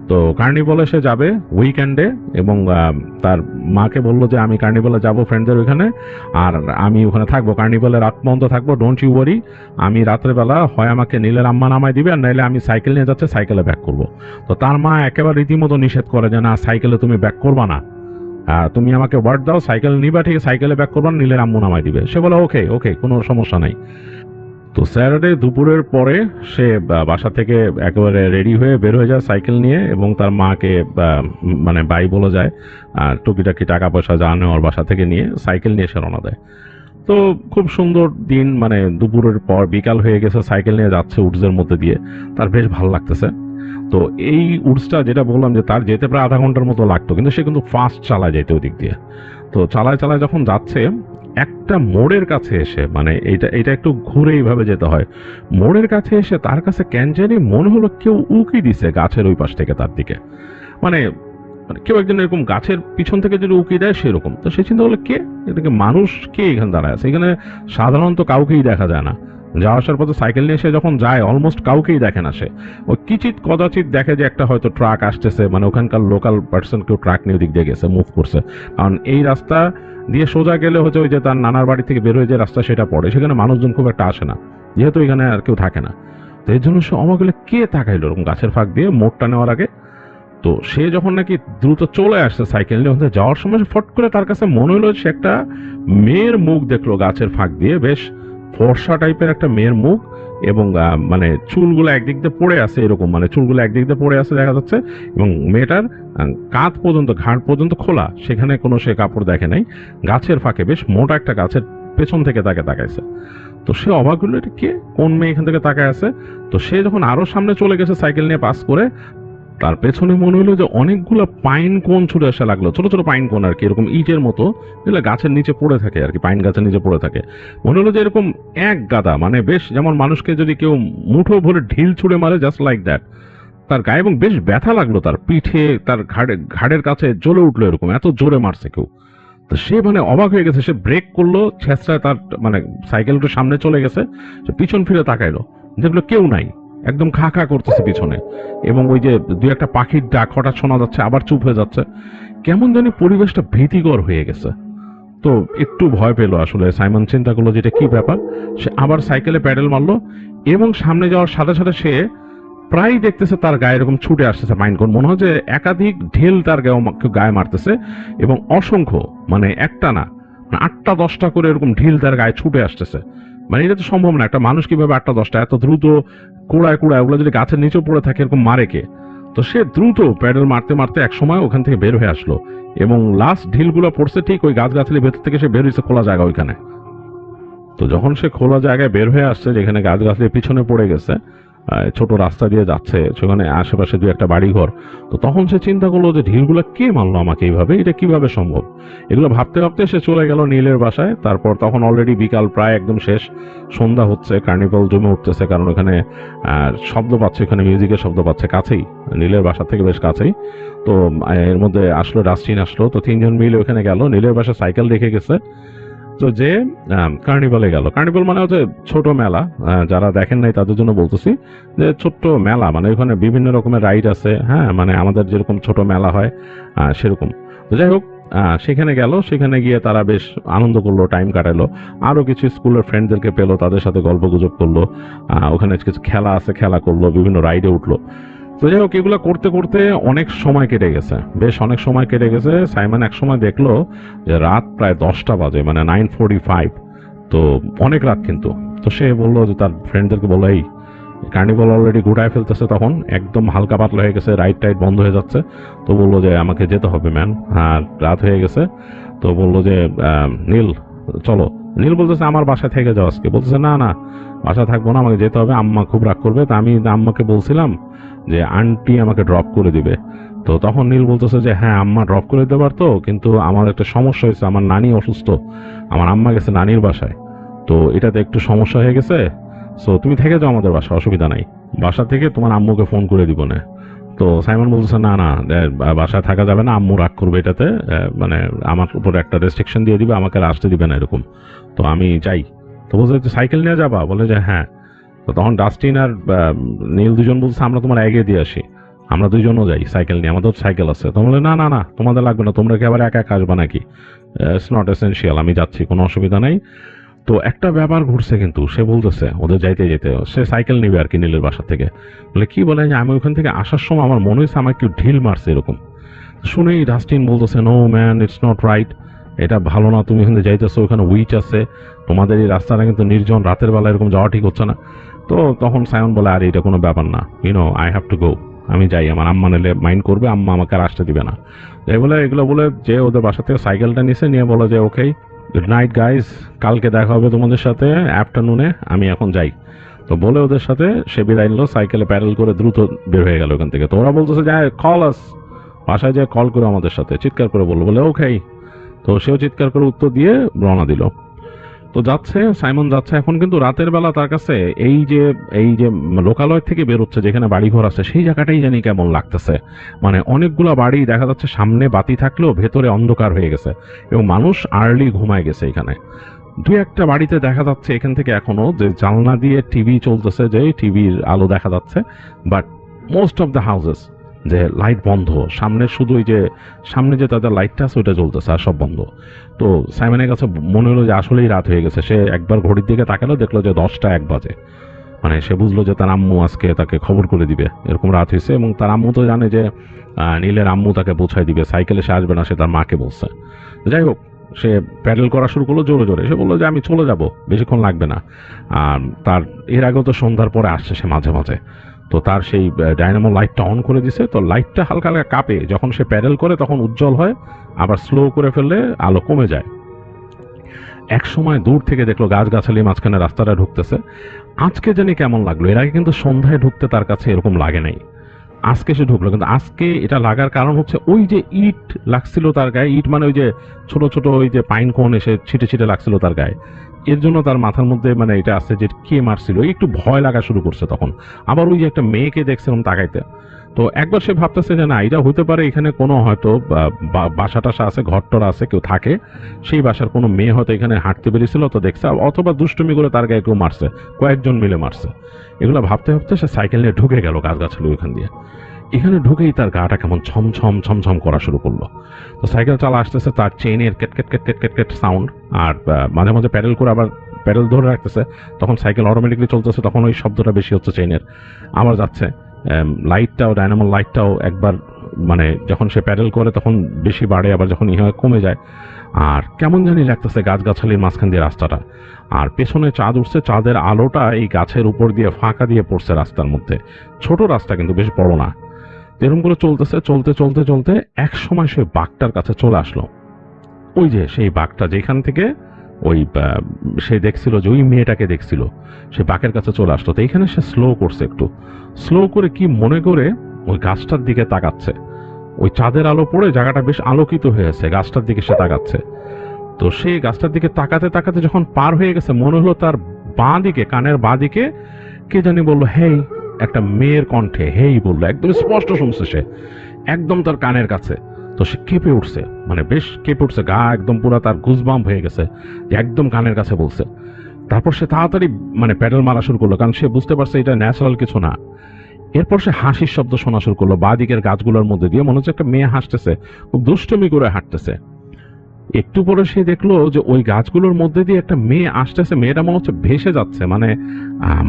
তো কার্নিভালে সে যাবে উইকেন্ডে এবং তার মাকে বললো যে আমি কার্নিভালে যাবো ফ্রেন্ডদের ওইখানে, আর আমি ওখানে থাকবো, কার্নিভালে রাত পর্যন্ত থাকবো, ডোন্ট ইউ ওয়ারি। আমি রাত্রেবেলা হয় আমাকে নীলের আম্মা নামায় দিবে, আর নাইলে আমি সাইকেল নিয়ে যাচ্ছে, সাইকেলে ব্যাক করবো। তো তার মা একেবারে রীতিমতো নিষেধ করে যে না, সাইকেলে তুমি ব্যাক করবা না, তুমি আমাকে ওয়ার্ড দাও, সাইকেল নিবা, ঠিক সাইকেলে ব্যাক করবা, নীলের আম্মু নামায় দিবে। সে বলে ওকে ওকে, কোনো সমস্যা নাই। তো স্যাটারডে দুপুরের পরে সে বাসা থেকে একেবারে রেডি হয়ে বের হয়ে যায় সাইকেল নিয়ে এবং তার মাকে মানে বাই বলে যায়, আর টুকিটাকি টাকা পয়সা যা নেওয়ার বাসা থেকে নিয়ে সাইকেল নিয়ে সে রওনা দেয়। তো খুব সুন্দর দিন, মানে দুপুরের পর বিকাল হয়ে গেছে, সাইকেল নিয়ে যাচ্ছে উডসের মধ্যে দিয়ে, তার বেশ ভালো লাগতেছে। তো এই উডসটা যেটা বললাম যে তার যেতে প্রায় আধা ঘন্টার মতো লাগতো, কিন্তু সে কিন্তু ফাস্ট চালায় যেতে ওই দিক দিয়ে। তো চালায় চালায় যখন যাচ্ছে একটা মোড়ের কাছে এসে, মানে এটা একটু ঘুরে এইভাবে যেতে হয়, মোড়ের কাছে এসে তার কাছে কেন জানি মনে হলো কেউ উকি দিছে গাছের ওই পাশ থেকে তার দিকে, মানে কেউ একজন এরকম গাছের পিছন থেকে যদি উকি দেয় সেরকম। তো সে চিন্তা করলো কে, এটাকে মানুষ কে এখানে দাঁড়ায় আছে, এখানে সাধারণত কাউকেই দেখা যায় না। যাওয়া আসার পথে সাইকেল নিয়ে সে যখন যায় অলমোস্ট কাউকেই দেখে না সে, ওই কিচিত কদাচিৎ দেখে যে একটা হয়তো ট্রাক আসতেছে, মানে ওখানকার লোকাল পার্সন কেউ ট্রাক নিয়ে দিক দিয়ে গেছে, মুভ করছে, কারণ এই রাস্তা দিয়ে সোজা গেলে হচ্ছে ওই যে তার নানার বাড়ি থেকে বের হয়ে যে রাস্তা সেটা পড়ে, সেখানে মানুষজন খুব একটা আসে না, যেহেতু এখানে আর কেউ থাকে না। তো এর জন্য সে অবাক হলে কে তাকাইলো ওরকম গাছের ফাঁক দিয়ে মোড়টা নেওয়ার আগে। তো সে যখন নাকি দ্রুত চলে আসছে সাইকেল নিয়ে, যাওয়ার সময় ফট করে তার কাছে মনে হলো সে একটা মেয়ের মুখ দেখলো গাছের ফাঁক দিয়ে, বেশ ফর্সা টাইপের একটা মেয়ের মুখ, এবং মানে চুলগুলো একদিক দিয়ে পড়ে আছে, এরকম মানে চুলগুলো একদিক দিয়ে পড়ে আছে দেখা যাচ্ছে, এবং মেয়েটার কাঁধ পর্যন্ত ঘাড় পর্যন্ত খোলা, সেখানে কোনো সে কাপড় দেখে নাই, গাছের ফাঁকে বেশ মোটা একটা গাছের পেছন থেকে তাকে তাকাইছে। তো সে অবাক হলো এটা কে, কোন মেয়ে এখান থেকে তাকায় আছে। তো সে যখন আরো সামনে চলে গেছে সাইকেল নিয়ে পাস করে, তার পেছনে মনে হলো যে অনেকগুলো পাইন কোন ছুটে আসা লাগলো, ছোট ছোট পাইন কোন আর কি, এরকম ইটের মতো, যেগুলো গাছের নিচে পড়ে থাকে আর কি, পাইন গাছের নিচে পড়ে থাকে। মনে হলো যে এরকম এক গাদা, মানে বেশ যেমন মানুষকে যদি কেউ মুঠো ভরে ঢিল ছুড়ে মারে, জাস্ট লাইক দ্যাট। তার গায়ে, এবং বেশ ব্যথা লাগলো, তার পিঠে, তার ঘাড়ের কাছে জ্বলে উঠলো, এরকম এত জোরে মারছে কেউ। তো সে মানে অবাক হয়ে গেছে, সে ব্রেক করলো, ছেঁচড়ায় তার মানে সাইকেল একটু সামনে চলে গেছে, সে পিছন ফিরে তাকাইলো, দেখলো কেউ নাই, একদম খা খা করতেছে পিছনে, এবং ওই যে দুই একটা পাখির ডাক হঠাৎ শোনা যাচ্ছে, আবার চুপ হয়ে যাচ্ছে, কেমন জানি পরিবেশটা ভীতিকর হয়ে গেছে। তো একটু ভয় পেলো আসলে। সাইমন চিন্তা করলো যেটা কি ব্যাপার, সে আবার সাইকেলে প্যাডেল মারলো, এবং সামনে যাওয়ার সাথে সাথে সে প্রায় দেখতেছে তার গায়ে এরকম ছুটে আসতেছে মাইনকোন, মনে হয় যে একাধিক ঢিল তার গায়ে মারতেছে, এবং অসংখ্য, মানে একটা না, 8টা 10টা করে এরকম ঢিল তার গায়ে ছুটে আসতেছে। মানে এটা তো সম্ভব না, একটা মানুষ কিভাবে 8টা 10টা এত দ্রুত কুড়ায় কুড়ায়, ওগুলো যদি গাছের নিচে পড়ে থাকে এরকম মারে কে? তো সে দ্রুত প্যাডেল মারতে মারতে এক সময় ওখান থেকে বের হয়ে আসলো, এবং লাস্ট ঢিলগুলো পড়ছে ঠিক ওই গাছগাছালির ভেতর থেকে, সে বের হয়েছে খোলা জায়গা ওইখানে। তো যখন সে খোলা জায়গায় বের হয়ে আসছে, যেখানে গাছগাছালির পিছনে পড়ে গেছে, ছোট রাস্তা দিয়ে যাচ্ছে, সেখানে আশেপাশে দুই একটা বাড়িঘর, তো তখন সে চিন্তা করলো যে ঢিলগুলো কে মারলো আমাকে এইভাবে, এটা কিভাবে সম্ভব? এগুলো ভাবতে ভাবতে সে চলে গেল নীলের বাসায়। তারপর তখন অলরেডি বিকাল প্রায় একদম শেষ, সন্ধ্যা হচ্ছে, কার্নিভাল জমে উঠতেছে, কারণ ওখানে শব্দ পাচ্ছে, এখানে মিউজিকের শব্দ পাচ্ছে কাছেই, নীলের বাসা থেকে বেশ কাছেই। তো এর মধ্যে আসলো ডাস্টিন, আসলো, তো 3জন মিলে ওখানে গেল, নীলের বাসা সাইকেল রেখে গেছে। তো যে কার্নিভালে গেল, কার্নিভাল মানে হচ্ছে ছোট মেলা, যারা দেখেন নাই তাদের জন্য বলতেছি যে ছোট্ট মেলা, মানে ওখানে বিভিন্ন রকমের রাইড আছে, হ্যাঁ, মানে আমাদের যেরকম ছোট মেলা হয় সেরকম। তো যাই হোক, সেখানে গেল, সেখানে গিয়ে তারা বেশ আনন্দ করলো, টাইম কাটালো, আরো কিছু স্কুলের ফ্রেন্ডদেরকে পেলো, তাদের সাথে গল্প গুজব করলো, ওখানে কিছু খেলা আছে, খেলা করলো, বিভিন্ন রাইডে উঠলো। তো যাই হোক, এগুলো করতে করতে অনেক সময় কেটে গেছে, বেশ অনেক সময় কেটে গেছে। সাইমন এক সময় দেখলো যে রাত প্রায় 10টা বাজে, মানে 9:45, তো অনেক রাত কিন্তু। তো সে বললো যে তার ফ্রেন্ডদেরকে বললো, এই কার্নিভাল অলরেডি গুটায় ফেলতেছে, তখন একদম হালকা পাতলা হয়ে গেছে, রাইড টাইড বন্ধ হয়ে যাচ্ছে। তো বললো যে আমাকে যেতে হবে ম্যান, হ্যাঁ রাত হয়ে গেছে। তো বললো যে নীল চলো। নীল বলতেছে আমার বাসায় থেকে যাও আজকে। বলতেছে না না, বাসায় থাকবো না, আমাকে যেতে হবে, আম্মা খুব রাগ করবে। তা আমি আম্মাকে বলছিলাম যে আন্টি আমাকে ড্রপ করে দিবে। তো তখন নীল বলতেছে যে হ্যাঁ আম্মা ড্রপ করে দিতে পারতো, কিন্তু আমার একটা সমস্যা হয়েছে, আমার নানি অসুস্থ, আমার আম্মা গেছে নানির বাসায়, তো এটাতে একটু সমস্যা হয়ে গেছে। সো তুমি থেকে যাও আমাদের বাসায়, অসুবিধা নাই, বাসা থেকে তোমার আম্মুকে ফোন করে দিব না। তো সাইমন বলতেছে না না, বাসায় থাকা যাবে না, আম্মু রাগ করবে এটাতে, মানে আমার উপর একটা রেস্ট্রিকশন দিয়ে দিবে, আমাকে আর আসতে দিবে না এরকম, তো আমি যাই। তো বলছে সাইকেল নিয়ে যাবা? বলে যে হ্যাঁ। তো তখন ডাস্টিন আর নীল দুজন বলছে আমরা তোমার এগিয়ে দিয়ে আসি, আমরা দুইজনও যাই সাইকেল নিয়ে, আমাদের সাইকেল আছে। তো বলে না না না, তোমাদের লাগবে না, তোমরা কি আবার একা একা আসবা নাকি? ইটস নট এসেনশিয়াল, আমি যাচ্ছি, কোনো অসুবিধা নাই। তো একটা ব্যাপার ঘুরছে কিন্তু, সে বলতেছে ওদের যাইতে যেতে সে সাইকেল নিবে আর কি নীলের বাসা থেকে। বলে কি বলে যে আমি ওখান থেকে আসার সময় আমার মনে হয়েছে আমার কেউ ঢিল মারছে এরকম। শুনেই ডাস্টিন বলতেছে no man, it's not right, এটা ভালো না, তুমি ওখানে যাইতেছো, ওখানে উইচ আছে, তোমাদের এই রাস্তাটা কিন্তু নির্জন, রাতের বেলা এরকম যাওয়া ঠিক হচ্ছে না। তো তখন সায়ন বলে আরে এটা কোনো ব্যাপার না, YONO I have to go, আমি যাই, আমার আম্মা নিলে মাইন্ড করবে, আম্মা আমাকে আর আসতে দিবে না। এই বলে এগুলো বলে যে ওদের বাসা থেকে সাইকেলটা নিছে, নিয়ে বলে যে ওকে গুড নাইট গাইজ, কালকে দেখা হবে তোমাদের সাথে আফটারনুনে, আমি এখন যাই। তো বলে ওদের সাথে সে বিদায় নিল, সাইকেলে প্যাডেল করে দ্রুত বের হয়ে গেল ওখান থেকে। তো ওরা বলতেছে যে কল আস, বাসায় যায় কল করে আমাদের সাথে, চিৎকার করে বললো, বলে ওকে। তো সেও চিৎকার করে উত্তর দিয়ে রওনা দিল। তো যাচ্ছে, সাইমন যাচ্ছে। এখন কিন্তু রাতের বেলা তার কাছে এই যে লোকালয় থেকে বেরোচ্ছে, যেখানে বাড়িঘর আছে, সেই জায়গাটাই জানি কেমন লাগতেছে। মানে অনেকগুলো বাড়ি দেখা যাচ্ছে, সামনে বাতি থাকলেও ভেতরে অন্ধকার হয়ে গেছে, এবং মানুষ আর্লি ঘুমায় গেছে এখানে। দুই একটা বাড়িতে দেখা যাচ্ছে এখান থেকে এখনো যে জানলা দিয়ে টিভি চলতেছে, যে টিভির আলো দেখা যাচ্ছে, but most of the houses যে লাইট বন্ধ, সামনে শুধু ওই যে সামনে যে তাদের লাইটটা আছে ওইটা জ্বলতেছে, আর সব বন্ধ। তো সাইমনের কাছে মনে হলো যে আসলেই রাত হয়ে গেছে। সে একবার ঘড়ির দিকে তাকালো, দেখলো যে 10টা 1 বাজে। মানে সে বুঝলো যে তার আম্মু আজকে তাকে খবর করে দিবে, এরকম রাত হয়েছে। এবং তার আম্মু তো জানে যে নীলের আম্মু তাকে পৌঁছায় দিবে, সাইকেলে সে আসবে না, সে তার মাকে বলছে। যাই হোক, সে প্যাডেল করা শুরু করলো জোরে জোরে। সে বললো যে আমি চলে যাব, বেশিক্ষণ লাগবে না। তার এর আগেও তো সন্ধ্যার পরে আসছে সে মাঝে মাঝে। তো তার সেই ডাইনামো লাইটটা অন করে দিছে। তো লাইটটা হালকা হালকা কাঁপে, যখন সে প্যাডেল করে তখন উজ্জ্বল হয়, আবার স্লো করে ফেললে আলো কমে যায়। এক সময় দূর থেকে দেখলো গাছগাছালি মাঝখানে রাস্তাটা ঢুকতেছে। আজকে জানি কেমন লাগলো, এর আগে কিন্তু সন্ধ্যায় ঢুকতে তার কাছে এরকম লাগে নাই। আজকে সে ঢুকলো, কিন্তু আজকে এটা লাগার কারণ হচ্ছে ওই যে ইট লাগছিল তার গায়ে, ইট মানে ওই যে ছোট ছোট ওই যে পাইন কোন এসে ছিটে ছিটে লাগছিল তার গায়ে, এর জন্য তার মাথার মধ্যে মানে এটা আসছে যে কে মারছিল, একটু ভয় লাগা শুরু করছে তখন। আবার ওই যে একটা মেয়েকে দেখছিলাম তাকাইতে, তো একবার সে ভাবতেছে যে না এটা হতে পারে এখানে কোনো হয়তো বাসা টাসা আছে, ঘরটর আছে, কেউ থাকে, সেই বাসার কোনো মেয়ে হয়তো এখানে হাঁটতে বেরিয়েছিল তো দেখছে, অথবা দুষ্টুমি করে তার গায়ে কেউ মারছে, কয়েকজন মিলে মারছে। এগুলো ভাবতে ভাবতে সে সাইকেল নিয়ে ঢুকে গেল গাছগাছালি ওইখান দিয়ে। এখানে ঢুকেই তার গাটা কেমন ছমছম ছমছম করা শুরু করলো। তো সাইকেল চালা আসতেছে, তার চেইনের কেট কেট কেট কেট কেট কেট সাউন্ড, আর মাঝে মাঝে প্যাডেল করে আবার প্যাডেল ধরে রাখতেছে, তখন সাইকেল অটোমেটিকলি চলতেছে, তখন ওই শব্দটা বেশি হচ্ছে চেইনের। আবার যাচ্ছে লাইটটাও, ডায়নামো লাইটটাও একবার মানে যখন সে প্যাডেল করে তখন বেশি বাড়ে, আবার যখন ইহা কমে যায়। আর কেমন জানি লাগতেছে গাছগাছালির মাঝখান দিয়ে রাস্তাটা, আর পেছনে চাঁদ উঠছে, চাঁদের আলোটা এই গাছের উপর দিয়ে ফাঁকা দিয়ে পড়ছে রাস্তার মধ্যে। ছোট রাস্তা কিন্তু বেশ বড় না। এরকম করে চলতেছে, চলতে চলতে চলতে এক সময় সে বাঘটার কাছে চলে আসলো। ওই যে সেই বাঘটা যেখান থেকে ওই সে দেখছিল যে ওই মেয়েটাকে দেখছিল, সে বাঘের কাছে চলে আসলো। তো এইখানে সে স্লো করছে, একটু স্লো করে কি মনে করে ওই গাছটার দিকে তাকাচ্ছে। ওই চাঁদের আলো পড়ে জায়গাটা বেশ আলোকিত হয়েছে, গাছটার দিকে সে তাকাচ্ছে। তো সে গাছটার দিকে তাকাতে তাকাতে যখন পার হয়ে গেছে, মনে হলো তার বাঁ দিকে, কানের বাঁ দিকে কে জানি বললো হেই, একটা মেয়ের কণ্ঠে হেই বললো, একদম স্পষ্ট শুনছে সে, একদম তার কানের কাছে। তো সে কেঁপে উঠছে, মানে বেশ কেঁপে উঠছে, গা একদম পুরো তার গুজবাম্প হয়ে গেছে যে একদম কানের কাছে বলছে। তারপর সে তাড়াতাড়ি মানে প্যাডেল মারা শুরু করলো, কারণ সে বুঝতে পারছে এটা ন্যাচারাল কিছু না। এরপর সে হাসির শব্দ শোনা শুরু করলো বাঁ দিকের গাছগুলোর মধ্যে দিয়ে, মনে হচ্ছে একটা মেয়ে হাসতেছে, খুব দুষ্টুমি করে হাঁটতেছে। একটু পরে সে দেখলো যে ওই গাছগুলোর মধ্যে দিয়ে একটা মেয়ে আসতেছে, মেয়েটা মনে হচ্ছে ভেসে যাচ্ছে, মানে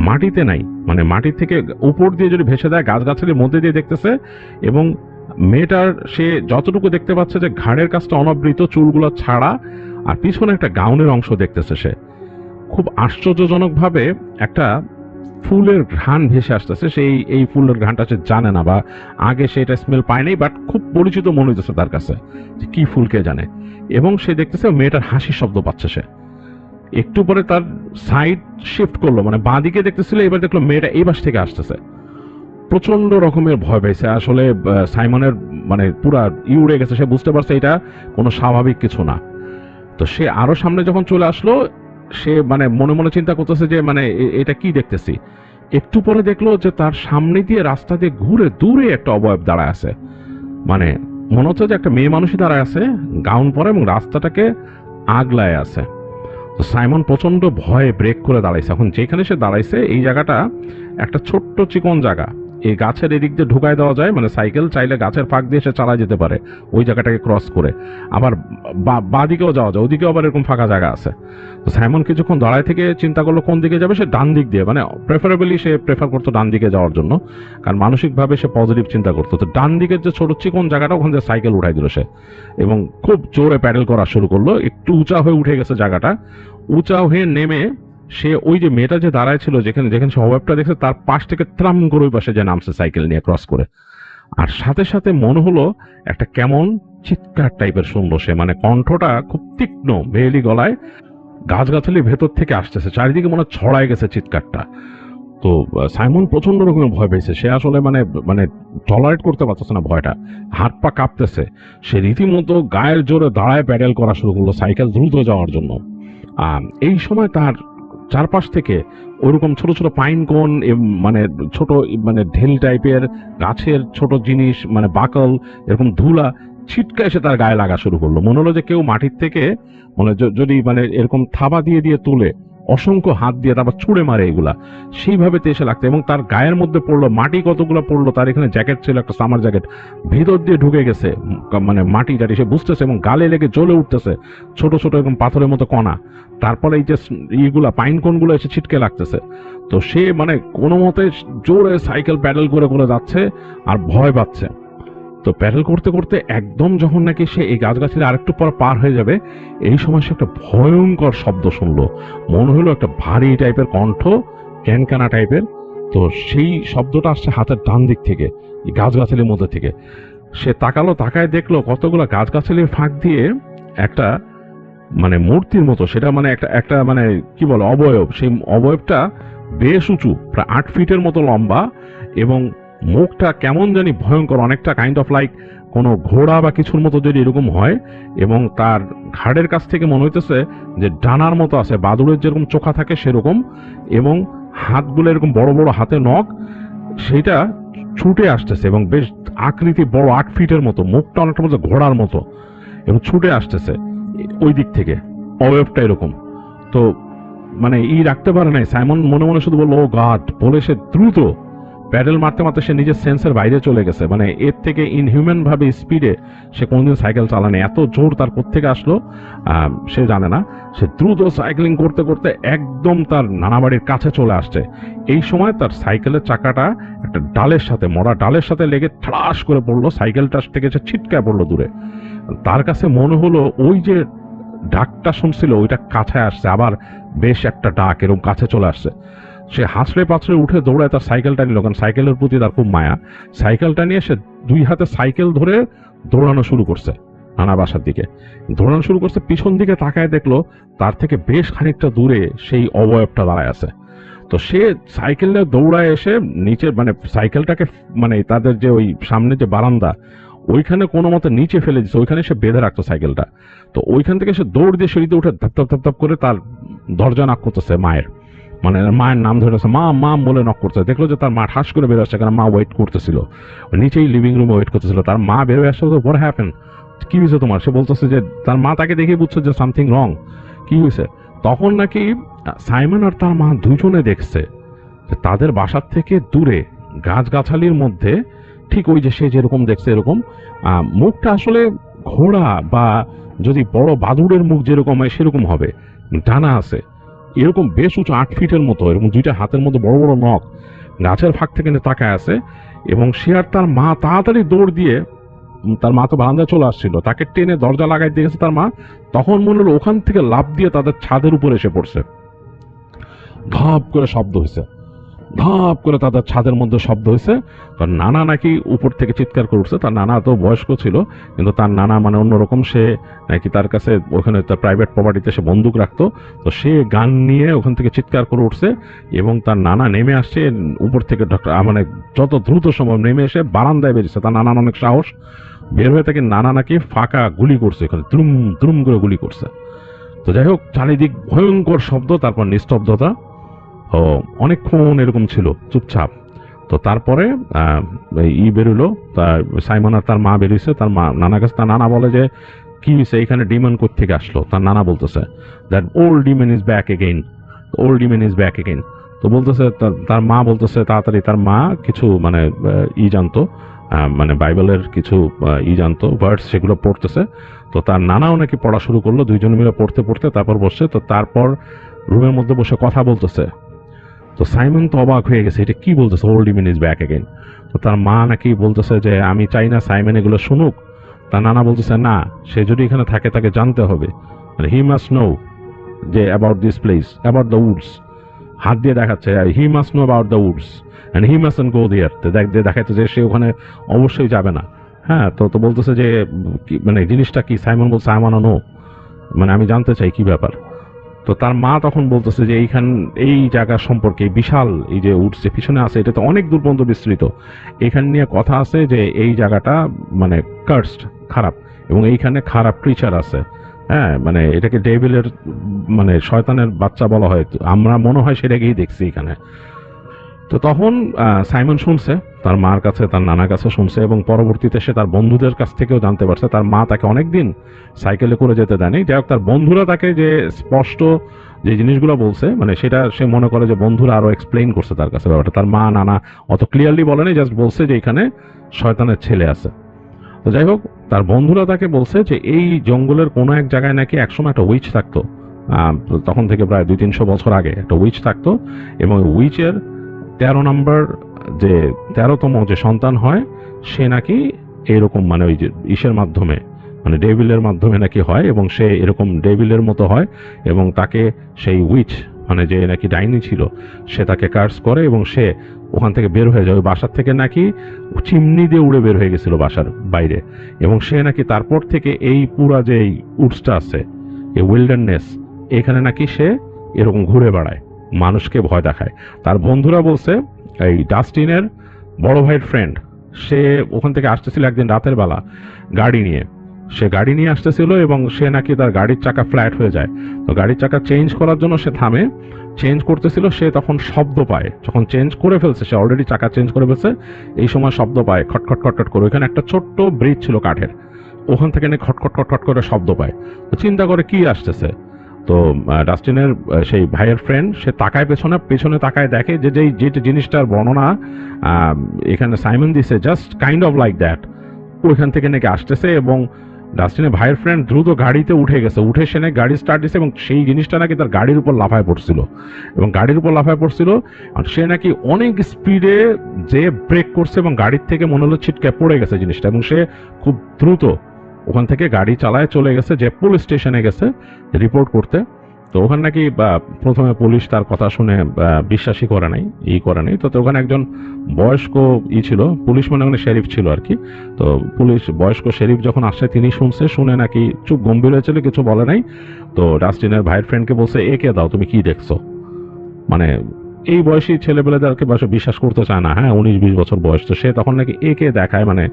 মাটিতে নাই, মানে মাটির থেকে উপর দিয়ে যদি ভেসে যায় গাছগাছালির মধ্যে দিয়ে দেখতেছে। এবং মেয়েটার সে যতটুকু দেখতে পাচ্ছে যে ঘাড়ের কাছটা অনাবৃত, চুলগুলো ছাড়া, আর পিছনে একটা গাউনের অংশ দেখতেছে সে। খুব আশ্চর্যজনক ভাবে একটা ফুলের ঘ্রাণ ভেসে আসতেছে, সেই এই ফুলের ঘ্রাণটা সে জানে না, বা আগে সে এটা স্মেল পায়নি, বাট খুব পরিচিত মনে হইতেছে তার কাছে, যে কি ফুল কে জানে। এবং সে দেখতেছে মেয়েটার হাসির শব্দ পাচ্ছে সে। একটু পরে তার সাইড শিফট করলো, মানে বাঁ দিকে দেখতেছিল, এবার দেখলো মেয়েটা এই পাশ থেকে আসতেছে। প্রচন্ড রকমের ভয় পাইছে আসলে সাইমনের, মানে পুরা উড়ে গেছে, সে বুঝতে পারছে এটা কোনো স্বাভাবিক কিছু না। তো সে আরো সামনে যখন চলে আসলো, সে মানে মনে মনে চিন্তা করতেছে যে মানে এটা কি দেখতেছি। একটু পরে দেখলো যে তার সামনে দিয়ে রাস্তা দিয়ে ঘুরে দূরে একটা অবয়ব দাঁড়ায় আছে, মানে মনে হচ্ছে যে একটা মেয়ে মানুষই দাঁড়ায় আছে, গাউন পরে, এবং রাস্তাটাকে আগলায় আছে। তো সাইমন প্রচন্ড ভয়ে ব্রেক করে দাঁড়াইছে। এখন যেখানে সে দাঁড়াইছে এই জায়গাটা একটা ছোট্ট চিকন জায়গা, এই গাছের এদিক দিয়ে ঢুকায় দেওয়া যায়, মানে সাইকেল চাইলে গাছের ফাঁক দিয়ে সে চালা যেতে পারে ওই জায়গাটাকে ক্রস করে। আবার বাঁ দিকেও যাওয়া যায়, ওদিকেও আবার এরকম ফাঁকা জায়গা আছে। তো সাইমন কিছুক্ষণ দাঁড়ায় থেকে চিন্তা করলো কোন দিকে যাবে। সে ডান দিক দিয়ে, মানে প্রেফারেবলি সে প্রেফার করতো ডান দিকে যাওয়ার জন্য, কারণ মানসিকভাবে সে পজিটিভ চিন্তা করতো। তো ডান দিকের যে ছোট চিকন জায়গাটা, ওখান থেকে সাইকেল উঠাই দিল সে, এবং খুব জোরে প্যাডেল করা শুরু করলো। একটু উঁচা হয়ে উঠে গেছে জায়গাটা, উঁচা হয়ে নেমে সে ওই যে মেয়েটা যে দাঁড়ায় ছিল, যেখানে যেখানে সে অবয়বটা দেখছে, তার পাশ থেকে ত্রাম করে ওই পাশে যে নামছে সাইকেল নিয়ে ক্রস করে। আর সাথে সাথে মনে হলো একটা কেমন চিৎকার টাইপের শুনলো সে, মানে কণ্ঠটা খুব তীক্ষ্ণ বেহেলি গলায় গাছগাছালির ভেতর থেকে আসতেছে, চারিদিকে মনে ছড়ায় গেছে চিৎকারটা। তো সাইমন প্রচন্ড রকমের ভয় পেয়েছে, সে আসলে মানে মানে টলারেট করতে পারতেছে না ভয়টা, হাত পা কাঁপতেছে। সে রীতিমতো গায়ের জোরে দাঁড়ায় প্যাডেল করা শুরু করলো সাইকেল দ্রুত যাওয়ার জন্য। এই সময় তার চারপাশ থেকে ওইরকম ছোট ছোট পাইন কোন, মানে ছোট মানে ঢেল টাইপের গাছের ছোট জিনিস, মানে বাকল, এরকম ধুলা ছিটকা এসে তার গায়ে লাগা শুরু করলো। মনে হলো যে কেউ মাটির থেকে মানে যদি মানে এরকম থাবা দিয়ে দিয়ে তুলে, অসংখ্য হাত দিয়ে তারপর ছুঁড়ে মারে এগুলা, সেইভাবে এসে লাগতো। এবং তার গায়ের মধ্যে পড়লো মাটি, কতগুলো পড়লো, তার এখানে জ্যাকেট ছিল, একটা সামার জ্যাকেট, ভিতর দিয়ে ঢুকে গেছে মানে মাটি টাটি, সে বুঝতেছে, এবং গালে লেগে জ্বলে উঠতেছে ছোট ছোট এরকম পাথরের মতো কণা। তারপরে এই যে ইগুলা পাইন কোনগুলো এসে ছিটকে লাগতেছে। তো সে মানে কোনো মতে জোরে সাইকেল প্যাডেল করে করে যাচ্ছে আর ভয় পাচ্ছে। তো প্যাডেল করতে করতে একদম যখন নাকি সে এই গাছগাছালি আরেকটু পর পার হয়ে যাবে, এই সময় সে একটা ভয়ঙ্কর শব্দ শুনলো। মনে হলো একটা ভারী টাইপের কণ্ঠ, ক্যানকানা টাইপের। তো সেই শব্দটা আসছে হাতের ডান দিক থেকে, এই গাছগাছালির মধ্যে থেকে। সে তাকালো, তাকায় দেখলো কতগুলো গাছগাছালির ফাঁক দিয়ে একটা মানে মূর্তির মতো, সেটা মানে একটা একটা মানে কি বলে অবয়ব, সেই অবয়বটা বেশ উঁচু, প্রায় 8 ফিটের মতো লম্বা, এবং মুখটা কেমন জানি ভয়ঙ্কর, অনেকটা কাইন্ড অফ লাইক কোনো ঘোড়া বা কিছুর মতো যদি এরকম হয়, এবং তার ঘাড়ের কাছ থেকে মনে হইতেছে যে ডানার মতো আছে, বাদুড়ের যেরকম চোখা থাকে সেরকম, এবং হাতগুলো এরকম বড় বড় হাতে নখ, সেটা ছুটে আসতেছে এবং বেশ আকৃতি বড় 8 ফিটের মতো, মুখটা অনেকটা মতো ঘোড়ার মতো এবং ছুটে আসতেছে ওই দিক থেকে, অবয়বটা এরকম। তো মানে রাখতে পারে নাই, সাইমন মনে মনে শুধু বললো ও গড বলে সে দ্রুত প্যাডেল মারতে মারতে সে নিজের সেন্সের বাইরে চলে গেছে। মানে এর থেকে ইনহিউম্যান ভাবে স্পিডে সে কোনোদিন সাইকেল চালানে, এত জোর তার কোত্থেকে আসলো সে জানে না। সে দ্রুত সাইক্লিং করতে করতে একদম তার নানা বাড়ির কাছে চলে আসছে। এই সময় তার সাইকেলের চাকাটা একটা ডালের সাথে, মরা ডালের সাথে লেগে ঠাস করে পড়লো, সাইকেলটা থেকে সে ছিটকায় পড়লো দূরে। তার কাছে মনে হলো ওই যে ডাকটা শুনছিল ওইটা কাছে আসছে, আবার বেশ একটা ডাক এরকম কাছে চলে আসছে। সে হাসলে পাছড়ে উঠে দৌড়ায় তার সাইকেলটা নিল, কারণ সাইকেলের প্রতি তার খুব মায়া। সাইকেলটা নিয়ে সে 2 হাতে সাইকেল ধরে দৌড়ানো শুরু করছে নানা বাসার দিকে, দৌড়ানো শুরু করছে। পিছন দিকে তাকায় দেখলো তার থেকে বেশ খানিকটা দূরে সেই অবয়বটা দাঁড়ায় আছে। তো সে সাইকেলে দৌড়ায় এসে নিচে, মানে সাইকেলটাকে, মানে তাদের যে ওই সামনে যে বারান্দা ওইখানে কোনো মতে নিচে ফেলে দিচ্ছে, ওইখানে সে বেঁধে রাখতো সাইকেলটা। তো ওইখান থেকে সে দৌড় দিয়ে সিঁড়িতে উঠে ধাপ ধাপ ধাপ ধাপ করে তার দরজা নক করতেছে মায়ের, মানে মায়ের নাম ধরেছে, মা মা বলে নক করছে। দেখলো যে তার মা ঠাস করে বেরো আসছে, কারণ মা ওয়েট করতেছিল নিচেই, লিভিং রুমে ওয়েট করতেছিল। তার মা বেরোয় আসছে, হোয়াট হ্যাপেন, কি হয়েছে তোমার? সে বলতেছে যে তার মা তাকে দেখে বুঝছে যে সামথিং রং, কি হয়েছে। তখন নাকি সাইমন আর তার মা দুজনে দেখছে যে তাদের বাসার থেকে দূরে গাছগাছালির মধ্যে, ঠিক ওই যে সে যেরকম দেখছে এরকম, মুখটা আসলে ঘোড়া বা যদি বড় বাদুড়ের মুখ যেরকম হয় সেরকম হবে, ডানা আছে এরকম বেশ উঁচু 8 ফিটের মতো, এরকম 2টা হাতের মধ্যে বড় বড় নখ, গাছের ফাঁক থেকে তাকায় আছে। এবং সে আর তার মা তাড়াতাড়ি দৌড় দিয়ে, তার মা তো বারান্দায় চলে আসছিল, তাকে টেনে দরজা লাগাই দিয়েছে তার মা। তখন মনে হলো ওখান থেকে লাফ দিয়ে তাদের ছাদের উপরে এসে পড়ছে। ধাপ করে শব্দ হয়েছে, ধাপ করে তাদের ছাদের মধ্যে শব্দ হয়েছে। তার নানা নাকি উপর থেকে চিৎকার করে উঠছে। তার নানা তো বয়স্ক ছিল, কিন্তু তার নানা মানে অন্যরকম, সে নাকি তার কাছে ওখানে তার প্রাইভেট প্রপার্টিতে সে বন্দুক রাখতো। তো সে গান নিয়ে ওখান থেকে চিৎকার করে উঠছে এবং তার নানা নেমে আসছে উপর থেকে, মানে যত দ্রুত সম্ভব নেমে এসে বারান্দায় বেরিয়েছে। তার নানার অনেক সাহস, বের হয়ে থেকে নানা নাকি ফাঁকা গুলি করছে, এখানে দ্রুম দ্রুম করে গুলি করছে। তো যাই হোক, চারিদিক ভয়ঙ্কর শব্দ, তারপর নিস্তব্ধতা। ও অনেকক্ষণ এরকম ছিল চুপচাপ। তো তারপরে বেরোলো, তার সাইমন আর তার মা বেরিয়েছে। তার মা নানা কাছে, তার নানা বলে যে কি হয়েছে, এখানে ডিমন কোত্থেকে আসলো? তার নানা বলতেছে that old Demon is back again, old Demon is back again. তো বলতেছে, তার মা বলতেছে তাড়াতাড়ি, তার মা কিছু মানে জানতো, মানে বাইবেলের কিছু জানতো, ভার্স, সেগুলো পড়তেছে। তো তার নানাও নাকি পড়া শুরু করলো, দুইজনে মিলে পড়তে পড়তে তারপর বসছে। তো তারপর রুমের মধ্যে বসে কথা বলতেছে। তো সাইমন তো অবাক হয়ে গেছে, এটা কি বলতেছে, old Demon is back again. তো তার মা নাকি বলতেছে যে আমি চাই না সাইমন এগুলো শুনুক। তার নানা বলতেছে না, সে যদি এখানে থাকে তাকে জানতে হবে, মানে হি মাস্ট নো যে about this place, about the woods. হাত দিয়ে দেখাচ্ছে, he must know about the woods and he mustn't go there. দেখাচ্ছে যে সে ওখানে অবশ্যই যাবে না। হ্যাঁ, তো বলতেছে যে মানে জিনিসটা কি? সাইমন বলছে আই ওয়ান্ট টু নো, মানে আমি জানতে চাই কি ব্যাপার। তো তার মা তখন বলতেছে যে এই জায়গা সম্পর্কে, বিশাল এই যে উডস যে পিছনে আছে, এটা তো অনেক দূর পর্যন্ত বিস্তৃত। এখান নিয়ে কথা আছে যে এই জায়গাটা মানে কার্সড, খারাপ, এবং এইখানে খারাপ ক্রিচার আছে। হ্যাঁ, মানে এটাকে ডেভিলের, মানে শয়তানের বাচ্চা বলা হয়। আমরা মনে হয় সেটাকেই দেখছি এখানে। তো তখন সাইমন শুনছে, তার মার কাছে, তার নানার কাছে শুনছে, এবং পরবর্তীতে সে তার বন্ধুদের কাছ থেকেও জানতে পারছে। তার মা তাকে অনেকদিন সাইকেলে করে যেতে দেয়নি। যাই হোক, তার বন্ধুরা তাকে যে স্পষ্ট যে জিনিসগুলো বলছে, মানে সেটা সে মনে করে যে বন্ধুরা আরো এক্সপ্লেইন করছে তার কাছে ব্যাপারটা। তার মা নানা অত ক্লিয়ারলি বলেনি, জাস্ট বলছে যে এখানে শয়তানের ছেলে আছে। তো যাই হোক, তার বন্ধুরা তাকে বলছে যে এই জঙ্গলের কোনো এক জায়গায় নাকি একসময় একটা উইচ থাকতো, তখন থেকে প্রায় 200-300 বছর আগে একটা উইচ থাকতো, এবং উইচের 13 নম্বর যে 13তম যে সন্তান হয়, সে নাকি এরকম মানে ওই যে ইসের মাধ্যমে, মানে ডেভিলের মাধ্যমে নাকি হয়, এবং সে এরকম ডেভিলের মতো হয়, এবং তাকে সেই উইচ, মানে যে নাকি ডাইনি ছিল, সে তাকে কার্স করে, এবং সে ওখান থেকে বের হয়ে যায়। ওই বাসার থেকে নাকি চিমনি দিয়ে উড়ে বের হয়ে গেছিল বাসার বাইরে, এবং সে নাকি তারপর থেকে এই পুরা যে উডসটা আছে, এই উইল্ডারনেস, এখানে নাকি সে এরকম ঘুরে বেড়ায়, মানুষকে ভয় দেখায়। তার বন্ধুরা বলছে এই ডাস্টিনের বড় ভাইয়ের ফ্রেন্ড, সে ওখান থেকে আসতেছিল একদিন রাতের বেলা গাড়ি নিয়ে। সে গাড়ি নিয়ে আসতেছিল এবং সে নাকি তার গাড়ির চাকা ফ্ল্যাট হয়ে যায়। তো গাড়ির চাকা চেঞ্জ করার জন্য সে থামে, চেঞ্জ করতেছিল, সে তখন শব্দ পায়। যখন চেঞ্জ করে ফেলছে, সে অলরেডি চাকা চেঞ্জ করে ফেলছে, এই সময় শব্দ পায় খটখট খটখট করে। ওইখানে একটা ছোট্ট ব্রিজ ছিল কাঠের, ওখান থেকে নাকি খটখট খটখট করে শব্দ পায়। তো চিন্তা করে কি আসতেছে। তো ডাস্টিনের সেই ভাইয়ের ফ্রেন্ড সে তাকায় পেছনে, পেছনে তাকায় দেখে যে যে জিনিসটার বর্ণনা এখানে সাইমন দিছে, just kind of like that, ওইখান থেকে নাকি আসতেছে। এবং ডাস্টিনের ভাইয়ের ফ্রেন্ড দ্রুত গাড়িতে উঠে গেছে, উঠে সে নাকি গাড়ি স্টার্ট দিছে এবং সেই জিনিসটা নাকি তার গাড়ির উপর লাফায় পড়ছিল। এবং গাড়ির উপর লাফায় পড়ছিল আর সে নাকি অনেক স্পিডে যে ব্রেক করছে এবং গাড়ির থেকে মনে হলো ছিটকে পড়ে গেছে জিনিসটা। এবং সে খুব দ্রুত ওখান থেকে গাড়ি চালায় চলে গেছে, যে পুলিশ স্টেশনে গেছে রিপোর্ট করতে। তো ওখানে নাকি প্রথমে পুলিশ তার কথা শুনে বিশ্বাসই করে নাই, করে নাই। তো ওখানে একজন বয়স্ক ছিল, পুলিশ মনে ওখানে শেরিফ ছিল আর কি। তো পুলিশ বয়স্ক শেরিফ যখন আসে, তিনি শুনে নাকি চুপ গম্ভীর হয়েছিল, কিছু বলে নাই। তো ডাস্টিনের ভাইয়ের ফ্রেন্ডকে বলছে, একে দাও, তুমি কি দেখছো? মানে এই বয়সী ছেলেপেলেদেরকে বিশ্বাস করতে চায় না, হ্যাঁ 19-20 বছর বয়স। তো সে তখন নাকি একে দেখায়, মানে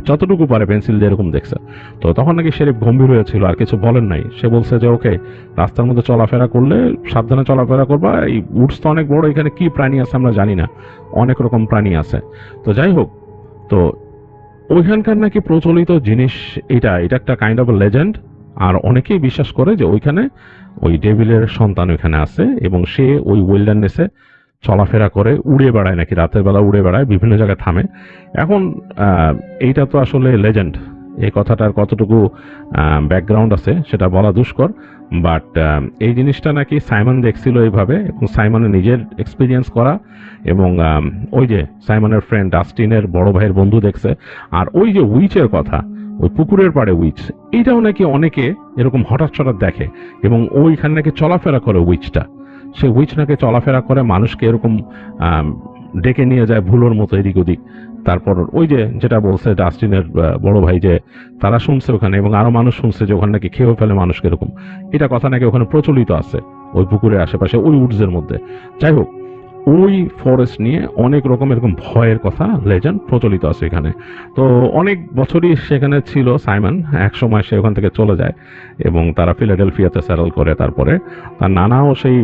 যতটুকু পারে পেন্সিল দিয়ে এরকম দেখছে। তো তখন নাকি শেরিফ গম্ভীর হয়েছিল, আর কিছু বলেন নাই। সে বলছে যে ওকে, রাস্তার মধ্যে চলাফেরা করলে সাবধানে চলাফেরা করবা, এই উডস তো অনেক বড়, এখানে কি প্রাণী আছে আমরা জানি না, অনেক রকম প্রাণী আছে। তো যাই হোক, তো ওইখানকার নাকি প্রচলিত জিনিস এটা একটা কাইন্ড অফ লেজেন্ড। আর অনেকেই বিশ্বাস করে যে ওইখানে ওই ডেভিলের সন্তান ওইখানে আছে এবং সে ওই ওয়েল্ডারনেসে চলাফেরা করে, উড়ে বেড়ায়, নাকি রাতের বেলা উড়ে বেড়ায়, বিভিন্ন জায়গায় থামে। এখন এইটা তো আসলে লেজেন্ড, এই কথাটার কতটুকু ব্যাকগ্রাউন্ড আছে সেটা বলা দুষ্কর। বাট এই জিনিসটা নাকি সাইমন দেখছিল এইভাবে, এবং সাইমনের নিজের এক্সপিরিয়েন্স করা, এবং ওই যে সাইমনের ফ্রেন্ড ডাস্টিনের বড় ভাইয়ের বন্ধু দেখছে। আর ওই যে উইচের কথা, ওই পুকুরের পাড়ে উইচ, এইটাও নাকি অনেকে এরকম হঠাৎ দেখে এবং ওইখানে নাকি চলাফেরা করে উইচটা। সে উইচ নাকি চলাফেরা করে, মানুষকে এরকম ডেকে নিয়ে যায় ভুলোর মতো এদিক ওদিক। তারপর ওই যে যেটা বলছে ডাস্টিনের বড় ভাই, যে তারা শুনছে ওখানে এবং আরো মানুষ শুনছে যে ওখানে নাকি খেয়েও ফেলে মানুষকে এরকম, এটা কথা নাকি ওখানে প্রচলিত আছে ওই পুকুরের আশেপাশে, ওই উডসের মধ্যে। যাই হোক, ওই ফরেস্ট নিয়ে অনেক রকম এরকম ভয়ের কথা, লেজেন্ড প্রচলিত আছে এখানে। তো অনেক বছরই সেখানে ছিল সাইমন। এক সময় সে ওখান থেকে চলে যায় এবং তারা ফিলাডেলফিয়াতে সেটেল করে। তারপরে তার নানাও সেই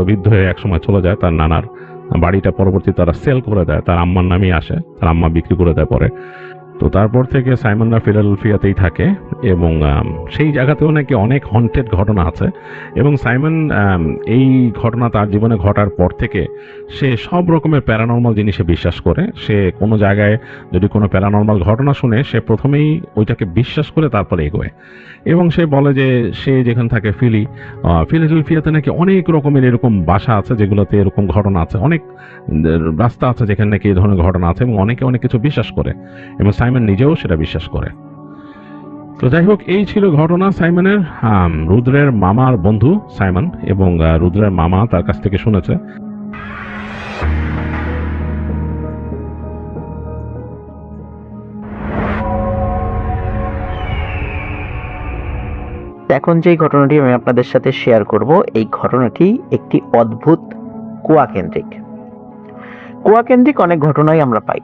বৃদ্ধ হয়ে এক সময় চলে যায়। তার নানার বাড়িটা পরবর্তী তারা সেল করে দেয়, তার আম্মার নামেই আসে, তার আম্মা বিক্রি করে দেয় পরে। তো তারপর থেকে সাইমনরা ফিলাডেলফিয়াতেই থাকে এবং সেই জায়গাতেও নাকি অনেক হন্টেড ঘটনা আছে। এবং সাইমন এই ঘটনা তার জীবনে ঘটার পর থেকে সে সব রকমের প্যারানর্মাল জিনিসে বিশ্বাস করে। সে কোনো জায়গায় যদি কোনো প্যারানর্মাল ঘটনা শুনে, সে প্রথমেই ওইটাকে বিশ্বাস করে তারপরে এগোয়। এবং সে বলে যে সে যেখানে থাকে ফিলাডেলফিয়াতে নাকি অনেক রকমের এরকম বাসা আছে যেগুলোতে এরকম ঘটনা আছে, অনেক রাস্তা আছে যেখানে নাকি এই ধরনের ঘটনা আছে, এবং অনেকে অনেক কিছু বিশ্বাস করে এবং সাইমন নিজেও সেটা বিশ্বাস করে। তো যাই হোক, এই ছিল ঘটনা সাইমনের। রুদ্রের মামার বন্ধু সাইমন, এবং রুদ্রের মামা তার কাছ থেকে শুনেছে। এখন যেই ঘটনাটি আমি আপনাদের সাথে শেয়ার করব, এই ঘটনাটি একটি অদ্ভুত কুয়াকেন্দ্রিক অনেক ঘটনাই আমরা পাই।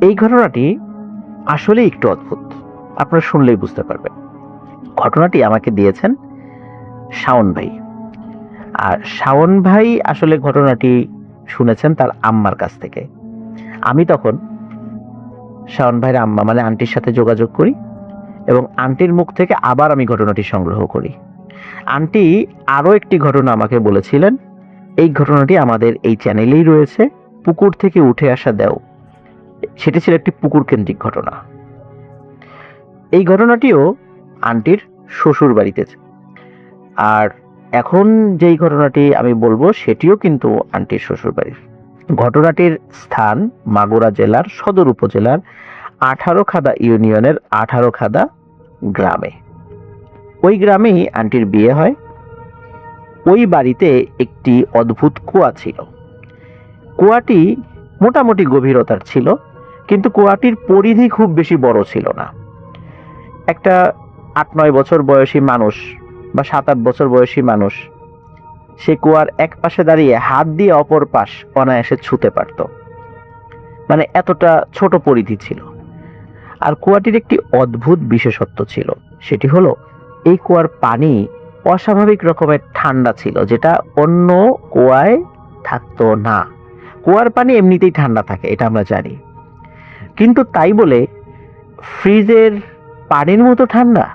এই ঘটনাটি আসলে একটু অদ্ভুত, আপনারা শুনলেই বুঝতে পারবেন। ঘটনাটি আমাকে দিয়েছেন শাওন ভাই। আর শাওন ভাই আসলে ঘটনাটি শুনেছেন তার আম্মার কাছ থেকে। আমি তখন শাওন ভাইয়ের আম্মা মানে আন্টির সাথে যোগাযোগ করি এবং আন্টির মুখ থেকে আবার আমি ঘটনাটি সংগ্রহ করি। আন্টি আরও একটি ঘটনা আমাকে বলেছিলেন। এই ঘটনাটি আমাদের এই চ্যানেলেই রয়েছে, পুকুর থেকে উঠে আসা দেও। সেটি ছিল একটি পুকুর কেন্দ্রিক ঘটনা। এই ঘটনাটিও আন্টির শ্বশুর বাড়িতে। আর এখন যেই ঘটনাটি আমি বলবো সেটিও কিন্তু আন্টির শ্বশুর বাড়ির। ঘটনাটির স্থান মাগুরা জেলার সদর উপজেলার 18খাদা ইউনিয়নের 18খাদা গ্রামে। ওই গ্রামেই আন্টির বিয়ে হয়। ওই বাড়িতে একটি অদ্ভুত কুয়া ছিল। কুয়াটি মোটামুটি গভীরতার ছিল, কিন্তু কুয়াটির পরিধি খুব বেশি বড় ছিল না। একটা 8-9 বছর বয়সী মানুষ বা 7-8 বছর বয়সী মানুষ সে কুয়ার এক পাশে দাঁড়িয়ে হাত দিয়ে অপর পাশ অনায়াসে ছুঁতে পারত। মানে এতটা ছোট পরিধি ছিল। আর কুয়াটির একটি অদ্ভুত বিশেষত্ব ছিল, সেটি হলো এই কুয়ার পানি অস্বাভাবিক রকমের ঠান্ডা ছিল, যেটা অন্য কুয়ায় থাকতো না। কুয়ার পানি এমনিতেই ঠান্ডা থাকে, এটা আমরা জানি, কিন্তু তাই বলে ফ্রিজের পানির মতো ঠান্ডা,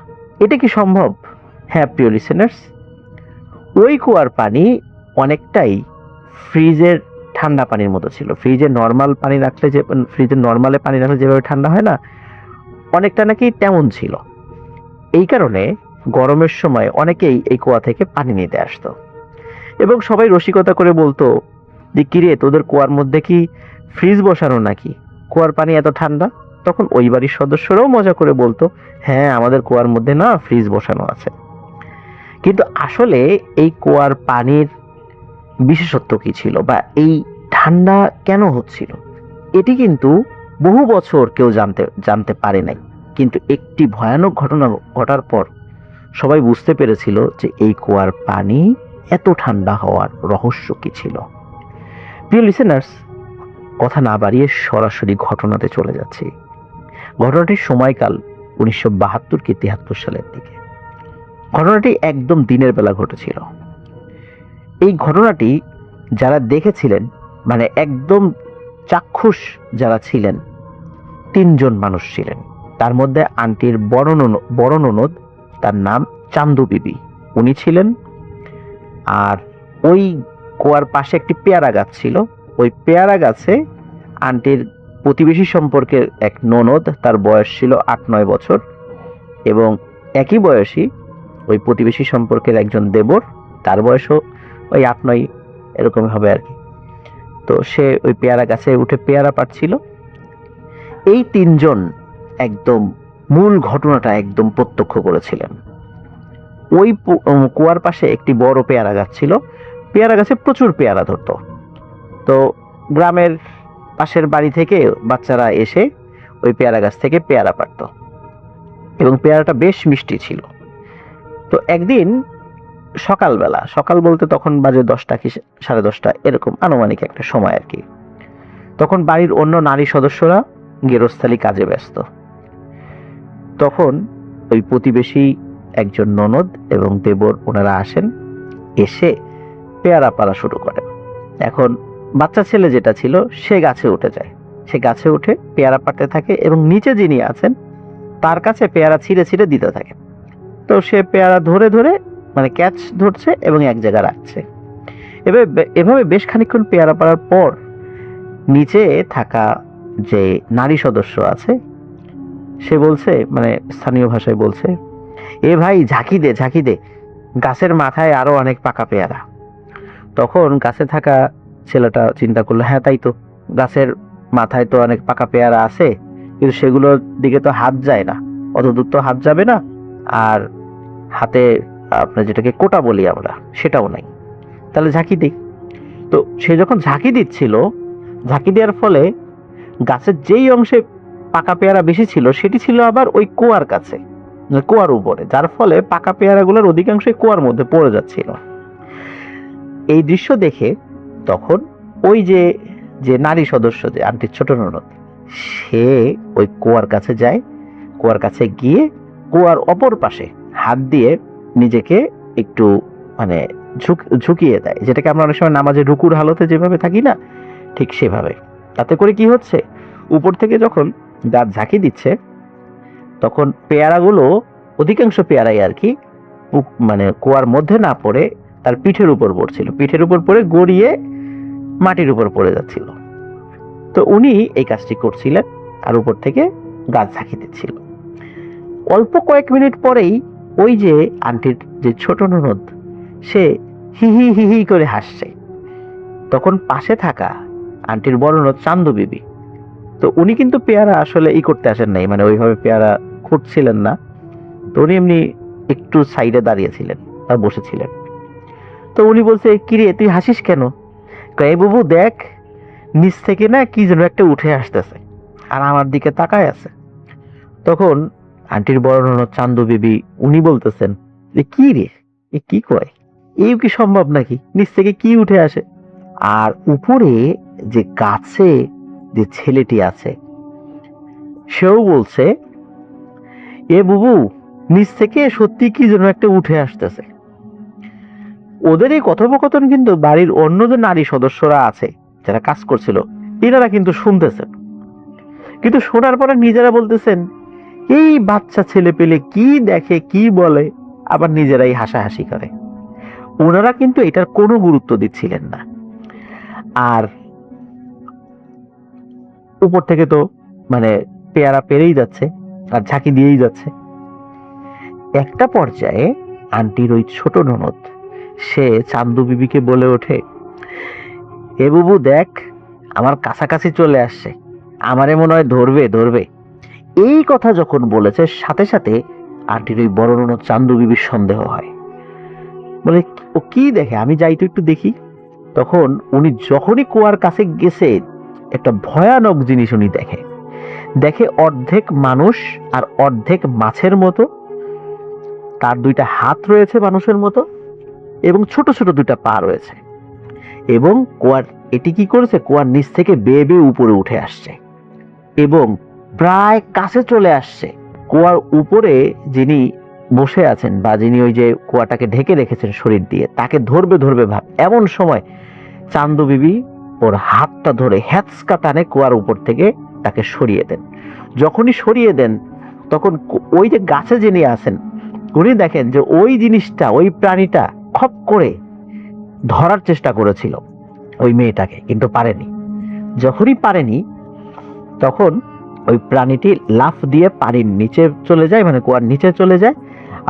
এটা কি সম্ভব? হ্যাঁ প্রিয় লিসেনার্স, ওই কুয়ার পানি অনেকটাই ফ্রিজের ঠান্ডা পানির মতো ছিল। ফ্রিজের নর্মালে পানি রাখলে যেভাবে ঠান্ডা হয় না, অনেকটা নাকি তেমন ছিল। এই কারণে গরমের সময় অনেকেই এই কুয়া থেকে পানি নিতে আসতো এবং সবাই রসিকতা করে বলতো যে কিরে, তোদের কুয়ার মধ্যে কি ফ্রিজ বসানো নাকি, কুয়ার পানি এত ঠান্ডা? তখন ওই বাড়ির সদস্যরাও মজা করে বলতো, হ্যাঁ আমাদের কুয়ার মধ্যে না ফ্রিজ বসানো আছে। কিন্তু আসলে এই কুয়ার পানির বিশেষত্ব কি ছিল বা এই ঠান্ডা কেন হচ্ছিল, এটি কিন্তু বহু বছর কেউ জানতে পারে নাই। কিন্তু একটি ভয়ানক ঘটনা ঘটার পর সবাই বুঝতে পেরেছিল যে এই কুয়ার পানি এত ঠান্ডা হওয়ার রহস্য কি ছিল। প্রিয় লিসেনার্স, কথা না বাড়িয়ে সরাসরি ঘটনাতে চলে যাচ্ছি। ঘটনাটির সময়কাল 1972 কি 73 সালের দিকে। ঘটনাটি একদম দিনের বেলা ঘটেছিল। এই ঘটনাটি যারা দেখেছিলেন, মানে একদম চাক্ষুষ যারা ছিলেন, 3 জন মানুষ ছিলেন। তার মধ্যে আন্টির বড় ননদ, তার নাম চান্দু বিবি, উনি ছিলেন। আর ওই কুয়ার পাশে একটি পেয়ারা গাছ ছিল, ওই পেয়ারা গাছে আন্টির প্রতিবেশী সম্পর্কের এক ননদ, তার বয়স ছিল 8-9 বছর, এবং একই বয়সী ওই প্রতিবেশী সম্পর্কের একজন দেবর, তার বয়সও ওই 8-9 এরকম হবে আর কি। তো সে ওই পেয়ারা গাছে উঠে পেয়ারা পাড়ছিল। এই 3 জন একদম মূল ঘটনাটা একদম প্রত্যক্ষ করেছিলেন। ওই কুয়ার পাশে একটি বড় পেয়ারা গাছ ছিল, পেয়ারা গাছে প্রচুর পেয়ারা ধরতো। তো গ্রামের পাশের বাড়ি থেকে বাচ্চারা এসে ওই পেয়ারা গাছ থেকে পেয়ারা পাড়তো এবং পেয়ারাটা বেশ মিষ্টি ছিল। তো একদিন সকালবেলা, সকাল বলতে তখন বাজে 10টা কি 10:30 এরকম আনুমানিক একটা সময় আর কি, তখন বাড়ির অন্য নারী সদস্যরা গেরস্থালি কাজে ব্যস্ত। তখন ওই প্রতিবেশী একজন ননদ এবং দেবর ওনারা আসেন, এসে পেয়ারা পাড়া শুরু করেন। এখন বাচ্চা ছেলে যেটা ছিল সে গাছে উঠে যায়, সে গাছে উঠে পেয়ারা পাড়তে থাকে এবং নিচে যিনি আছেন তার কাছে পেয়ারা ছিঁড়ে ছিঁড়ে দিতে থাকে। তো সে পেয়ারা ধরে ধরে মানে ক্যাচ ধরছে এবং এক জায়গায় রাখছে। এভাবে বেশ খানিকক্ষণ পেয়ারা পাড়ার পর নিচে থাকা যে নারী সদস্য আছে সে বলছে, মানে স্থানীয় ভাষায় বলছে, এ ভাই ঝাঁকি দে, গাছের মাথায় আরো অনেক পাকা পেয়ারা। তখন গাছে থাকা ছেলেটা চিন্তা করলো, হ্যাঁ তাই তো, গাছের মাথায় তো অনেক পাকা পেয়ারা আছে, কিন্তু সেগুলোর দিকে তো হাত যায় না, অত দূর তো হাত যাবে না, আর হাতে আপনার যেটাকে কোটা বলি আমরা সেটাও নাই, তাহলে ঝাঁকি দিই। তো সে যখন ঝাঁকি দিচ্ছিল, ঝাঁকি দেওয়ার ফলে গাছের যেই অংশে পাকা পেয়ারা বেশি ছিল সেটি ছিল আবার ওই কুয়ার কাছে, কুয়ার উপরে, যার ফলে পাকা পেয়ারাগুলোর অধিকাংশই কুয়ার মধ্যে পড়ে যাচ্ছিল। এই দৃশ্য দেখে তখন ওই যে নারী সদস্য, যে আন্টির ছোট ননদ, সে ওই কুয়ার কাছে যায়। কুয়ার কাছে গিয়ে কুয়ার অপর পাশে হাত দিয়ে নিজেকে একটু মানে ঝুঁকিয়ে দেয়, যেটাকে আমরা অনেক সময় নামাজে রুকুর হালতে যেভাবে থাকি না, ঠিক সেভাবে। তাতে করে কি হচ্ছে, উপর থেকে যখন দাঁত ঝাঁকি দিচ্ছে তখন পেয়ারাগুলো, অধিকাংশ পেয়ারাই আর কি, মানে কুয়ার মধ্যে না পড়ে তার পিঠের উপর পড়ছিল, পিঠের উপর পড়ে গড়িয়ে মাটির উপর পড়ে যাচ্ছিল। তো উনি এই কাজটি করছিলেন আর উপর থেকে গাছ ঝাঁকি দিচ্ছিল। অল্প কয়েক মিনিট পরেই ওই যে আন্টির যে ছোট ননদ, সে হি হি হি হি করে হাসছে। তখন পাশে থাকা আন্টির বড় ননদ চান্দু বিবি, তো উনি কিন্তু পেয়ারা আসলে করতে আসেন নাই, মানে ওইভাবে পেয়ারা খুঁটছিলেন না, তো উনি এমনি একটু সাইডে দাঁড়িয়েছিলেন আর বসেছিলেন। তো উনি বলছে, কিরে তুই হাসিস কেন? কয়ে বাবু দেখ, নিচ থেকে না কি যেন একটা উঠে আসতেছে আর আমার দিকে তাকায় আছে। তখন আন্টির বড় ননদ চান্দু বিবি উনি বলতেছেন যে কি রে, এ কি কয়, এই কি সম্ভব নাকি, নিচ থেকে কি উঠে আসে? আর উপরে যে গাছে যে ছেলেটি আছে সেও বলছে, এ বুবু, নিচ থেকে সত্যি কি যেন একটা উঠে আসতেছে। ওদের এই কথোপকথন কিন্তু বাড়ির অন্য যে নারী সদস্যরা আছে যারা কাজ করছিল, এনারা কিন্তু শুনতেছেন, কিন্তু শোনার পরে নিজেরা বলতেছেন, এই বাচ্চা ছেলে পেলে কি দেখে কি বলে, আবার নিজেরাই হাসাহাসি করে। ওনারা কিন্তু এটার কোনো গুরুত্ব দিচ্ছিলেন না। আর উপর থেকে তো মানে পেয়ারা পেরেই যাচ্ছে আর ঝাঁকি দিয়েই যাচ্ছে। একটা পর্যায়ে আন্টির ওই ছোট ননদ সে চান্দু বিবিকে বলে ওঠে, এ বুবু দেখ, আমার কাছাকাছি চলে আসছে, আমারে মনে হয় ধরবে ধরবে। এই কথা যখন বলেছে, সাথে সাথে আন্টির ওই বড় ননদ চান্দু বিবির সন্দেহ হয়, বলে ও কি দেখে, আমি যাই তো একটু দেখি। তখন উনি যখনই কুয়ার কাছে গেছে, একটা ভয়ানক জিনিস উনি দেখে অর্ধেক মানুষ আর অর্ধেক মাছের মতো। তার দুইটা হাত রয়েছে মানুষের মতো এবং ছোট ছোট দুইটা পা রয়েছে, এবং এটি কি করেছে, কুয়ার নিচ থেকে বেয়ে বেয়ে উপরে উঠে আসছে এবং প্রায় কাছে চলে আসছে। কুয়ার উপরে যিনি বসে আছেন বা যিনি ওই যে কুয়াটাকে ঢেকে রেখেছেন শরীর দিয়ে, তাকে ধরবে ভাব। এমন সময় চান্দু বিবি ওর হাতটা ধরে হ্যাঁচকা টানে কুয়ার উপর থেকে তাকে সরিয়ে দেন। যখনই সরিয়ে দেন, তখন ওই যে গাছে যিনি আছেন উনি দেখেন যে ওই জিনিসটা, ওই প্রাণীটা খপ করে ধরার চেষ্টা করেছিল ওই মেয়েটাকে, কিন্তু পারেনি। যখনই পারেনি, তখন ওই প্রাণীটি লাফ দিয়ে পানির নিচে চলে যায়, মানে কুয়ার নিচে চলে যায়,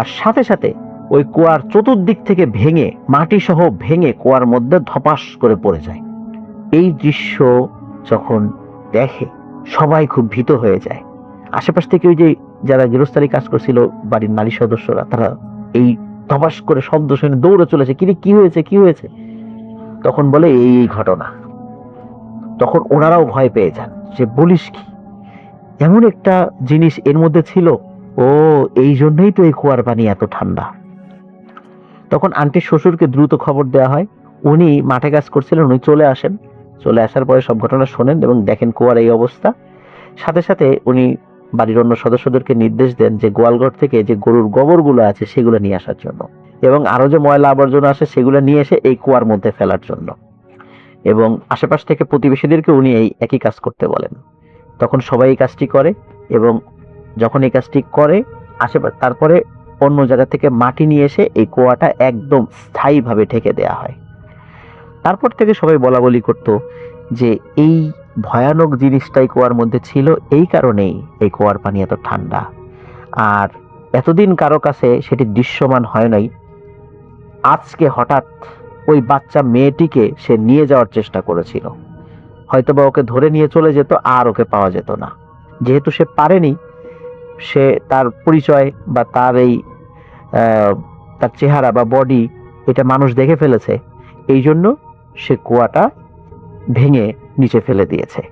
আর সাথে সাথে ওই কুয়ার চতুর্দিক থেকে ভেঙে, মাটি সহ ভেঙে কুয়ার মধ্যে ধপাস করে পড়ে যায়। এই দৃশ্য যখন দেখে সবাই খুব ভীত হয়ে যায়। আশেপাশ থেকে ওই যে যারা গৃহস্থালী কাজ করছিল বাড়ির নারী সদস্যরা, তারা এই ধপাস করে শব্দ শুনে দৌড়ে চলেছে, কি হয়েছে। তখন বলে এই ঘটনা। তখন ওনারাও ভয় পেয়ে যান, যে বলিস কি, এমন একটা জিনিস এর মধ্যে ছিল, ও এই জন্যই তো এই কুয়ার পানি এত ঠান্ডা। তখন আন্টির শ্বশুরকে দ্রুত খবর দেওয়া হয়। উনি মাঠে কাজ করছিলেন, উনি চলে আসেন। চলে আসার পরে সব ঘটনা শোনেন এবং দেখেন কুয়ার এই অবস্থা। সাথে সাথে উনি বাড়ির অন্য সদস্যদেরকে নির্দেশ দেন যে গোয়ালঘর থেকে যে গরুর গোবরগুলো আছে সেগুলো নিয়ে আসার জন্য, এবং আরো যে ময়লা আবর্জনা আছে সেগুলো নিয়ে এসে এই কুয়ার মধ্যে ফেলার জন্য, এবং আশেপাশ থেকে প্রতিবেশীদেরকে উনি এই একই কাজ করতে বলেন। তখন সবাই এই কাজটি করে, এবং যখন এই কাজটি করে আশেপাশে, তারপরে অন্য জায়গা থেকে মাটি নিয়ে এসে এই কুয়াটা একদম স্থায়ীভাবে ঢেকে দেয়া হয়। তারপর থেকে সবাই বলা বলি করতো যে এই ভয়ানক জিনিসটাই কুয়ার মধ্যে ছিল, এই কারণেই এই কুয়ার পানি এত ঠান্ডা। আর এতদিন কারো কাছে সেটি দৃশ্যমান হয় নাই। আজকে হঠাৎ ওই বাচ্চা মেয়েটিকে সে নিয়ে যাওয়ার চেষ্টা করেছিল, হয়তোবা ওকে ধরে নিয়ে চলে যেত, আর ওকে পাওয়া যেত না। যেহেতু সে পারেনি, সে তার পরিচয় বা তার এই তার চেহারা বা বডি এটা মানুষ দেখে ফেলেছে, এই জন্য সে কুয়াটা ভেঙে নিচে ফেলে দিয়েছে।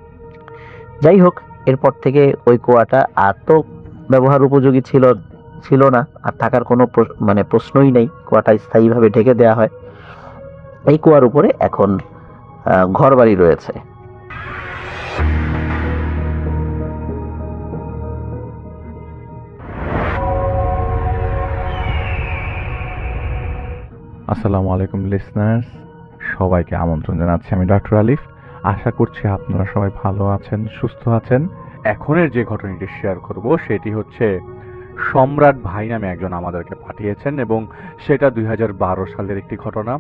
যাই হোক, এরপর থেকে ওই কুয়াটা আর তো ব্যবহার উপযোগী ছিল না, আর থাকার কোনো প্রশ্নই নেই। কুয়াটা স্থায়ীভাবে ঢেকে দেয়া হয়। এই কুয়ার উপরে এখন ঘর বাড়ি রয়েছে। আসসালামু আলাইকুম লিসনার্স, সবাইকে আমন্ত্রণ জানাচ্ছি আমি ডক্টর আলিফ। আশা করছি আপনারা সবাই ভালো আছেন, সুস্থ আছেন। এখনের যে ঘটনাটি শেয়ার করব সেটি হচ্ছে সম্রাট ভাই নামে একজন আমাদেরকে পাঠিয়েছেন, এবং সেটা 2012 সালের একটি ঘটনা।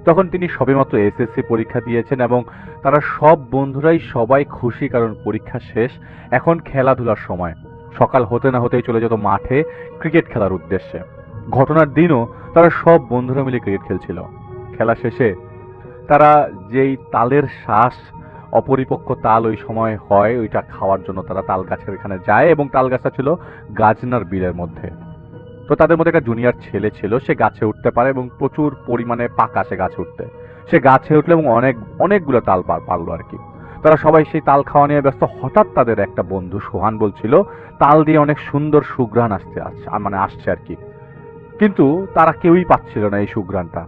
তখন তিনি সবেমাত্র এসএসসি পরীক্ষা দিয়েছেন এবং তারা সব বন্ধুরাই সবাই খুশি, কারণ পরীক্ষা শেষ, এখন খেলাধুলার সময়। সকাল হতে না হতেই চলে যেত মাঠে ক্রিকেট খেলার উদ্দেশ্যে। ঘটনার দিনও তারা সব বন্ধুরা মিলে ক্রিকেট খেলছিল। খেলা শেষে তারা যেই তালের শ্বাস, অপরিপক্ক তাল ওই সময় হয়, ওইটা খাওয়ার জন্য তারা তাল গাছের এখানে যায়, এবং তাল গাছটা ছিল গাজনার বিলের মধ্যে। তো তাদের মধ্যে একটা জুনিয়র ছেলে ছিল, সে গাছে উঠতে পারে এবং প্রচুর পরিমাণে পাকা সে গাছে উঠতে। সে গাছে উঠলো এবং অনেকগুলো তাল পারলো আর কি। তারা সবাই সেই তাল খাওয়া নিয়ে ব্যস্ত। হঠাৎ তাদের একটা বন্ধু সোহান বলছিল তাল দিয়ে অনেক সুন্দর সুঘ্রাণ আসছে আর কি, কিন্তু তারা কেউই পাচ্ছিল না এই সুঘ্রাণটা।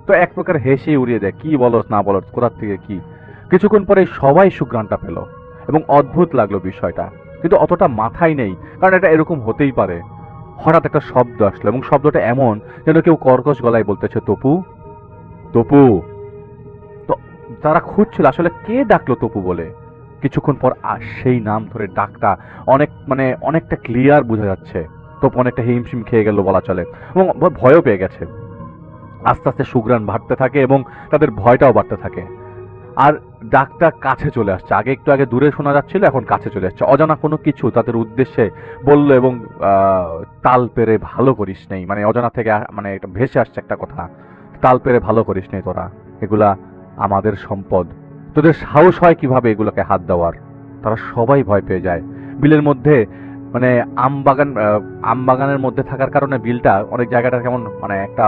তো এক প্রকার হেসে উড়িয়ে দেয়, কি বলস না বলস, কোথার থেকে কি। কিছুক্ষণ পরে সবাই সুঘ্রাণটা পেল এবং অদ্ভুত লাগলো বিষয়টা, কিন্তু অতটা মাথায় নেই, কারণ এটা এরকম হতেই পারে। হঠাৎ একটা শব্দ আসলো এবং শব্দটা এমন যেন কেউ কর্কশ গলায় বলতেছে, তপু, তপু। তো তারা খুঁজছিল আসলে কে ডাকলো তপু বলে। কিছুক্ষণ পর সেই নাম ধরে ডাকটা অনেকটা ক্লিয়ার বোঝা যাচ্ছে। তপু অনেকটা হিমশিম খেয়ে গেল বলা চলে, এবং ভয়ও পেয়ে গেছে। আস্তে আস্তে সুঘ্রাণ বাড়তে থাকে এবং তাদের ভয়টাও বাড়তে থাকে। আর ডাকটা কাছে চলে আসছে, একটু আগে দূরে শোনা যাচ্ছিল, এখন কাছে চলে আসছে। অজানা কোনো কিছু তাদের উদ্দেশ্যে বলল এবং তাল পেরে ভালো করিস নেই, অজানা থেকে এটা ভেসে আসছে একটা কথা, তাল পেরে ভালো করিস নেই তোরা, এগুলা আমাদের সম্পদ, তোদের সাহস হয় কিভাবে এগুলোকে হাত দেওয়ার। তারা সবাই ভয় পেয়ে যায়। বিলের মধ্যে আম বাগানের মধ্যে থাকার কারণে বিলটা অনেক জায়গাটা কেমন একটা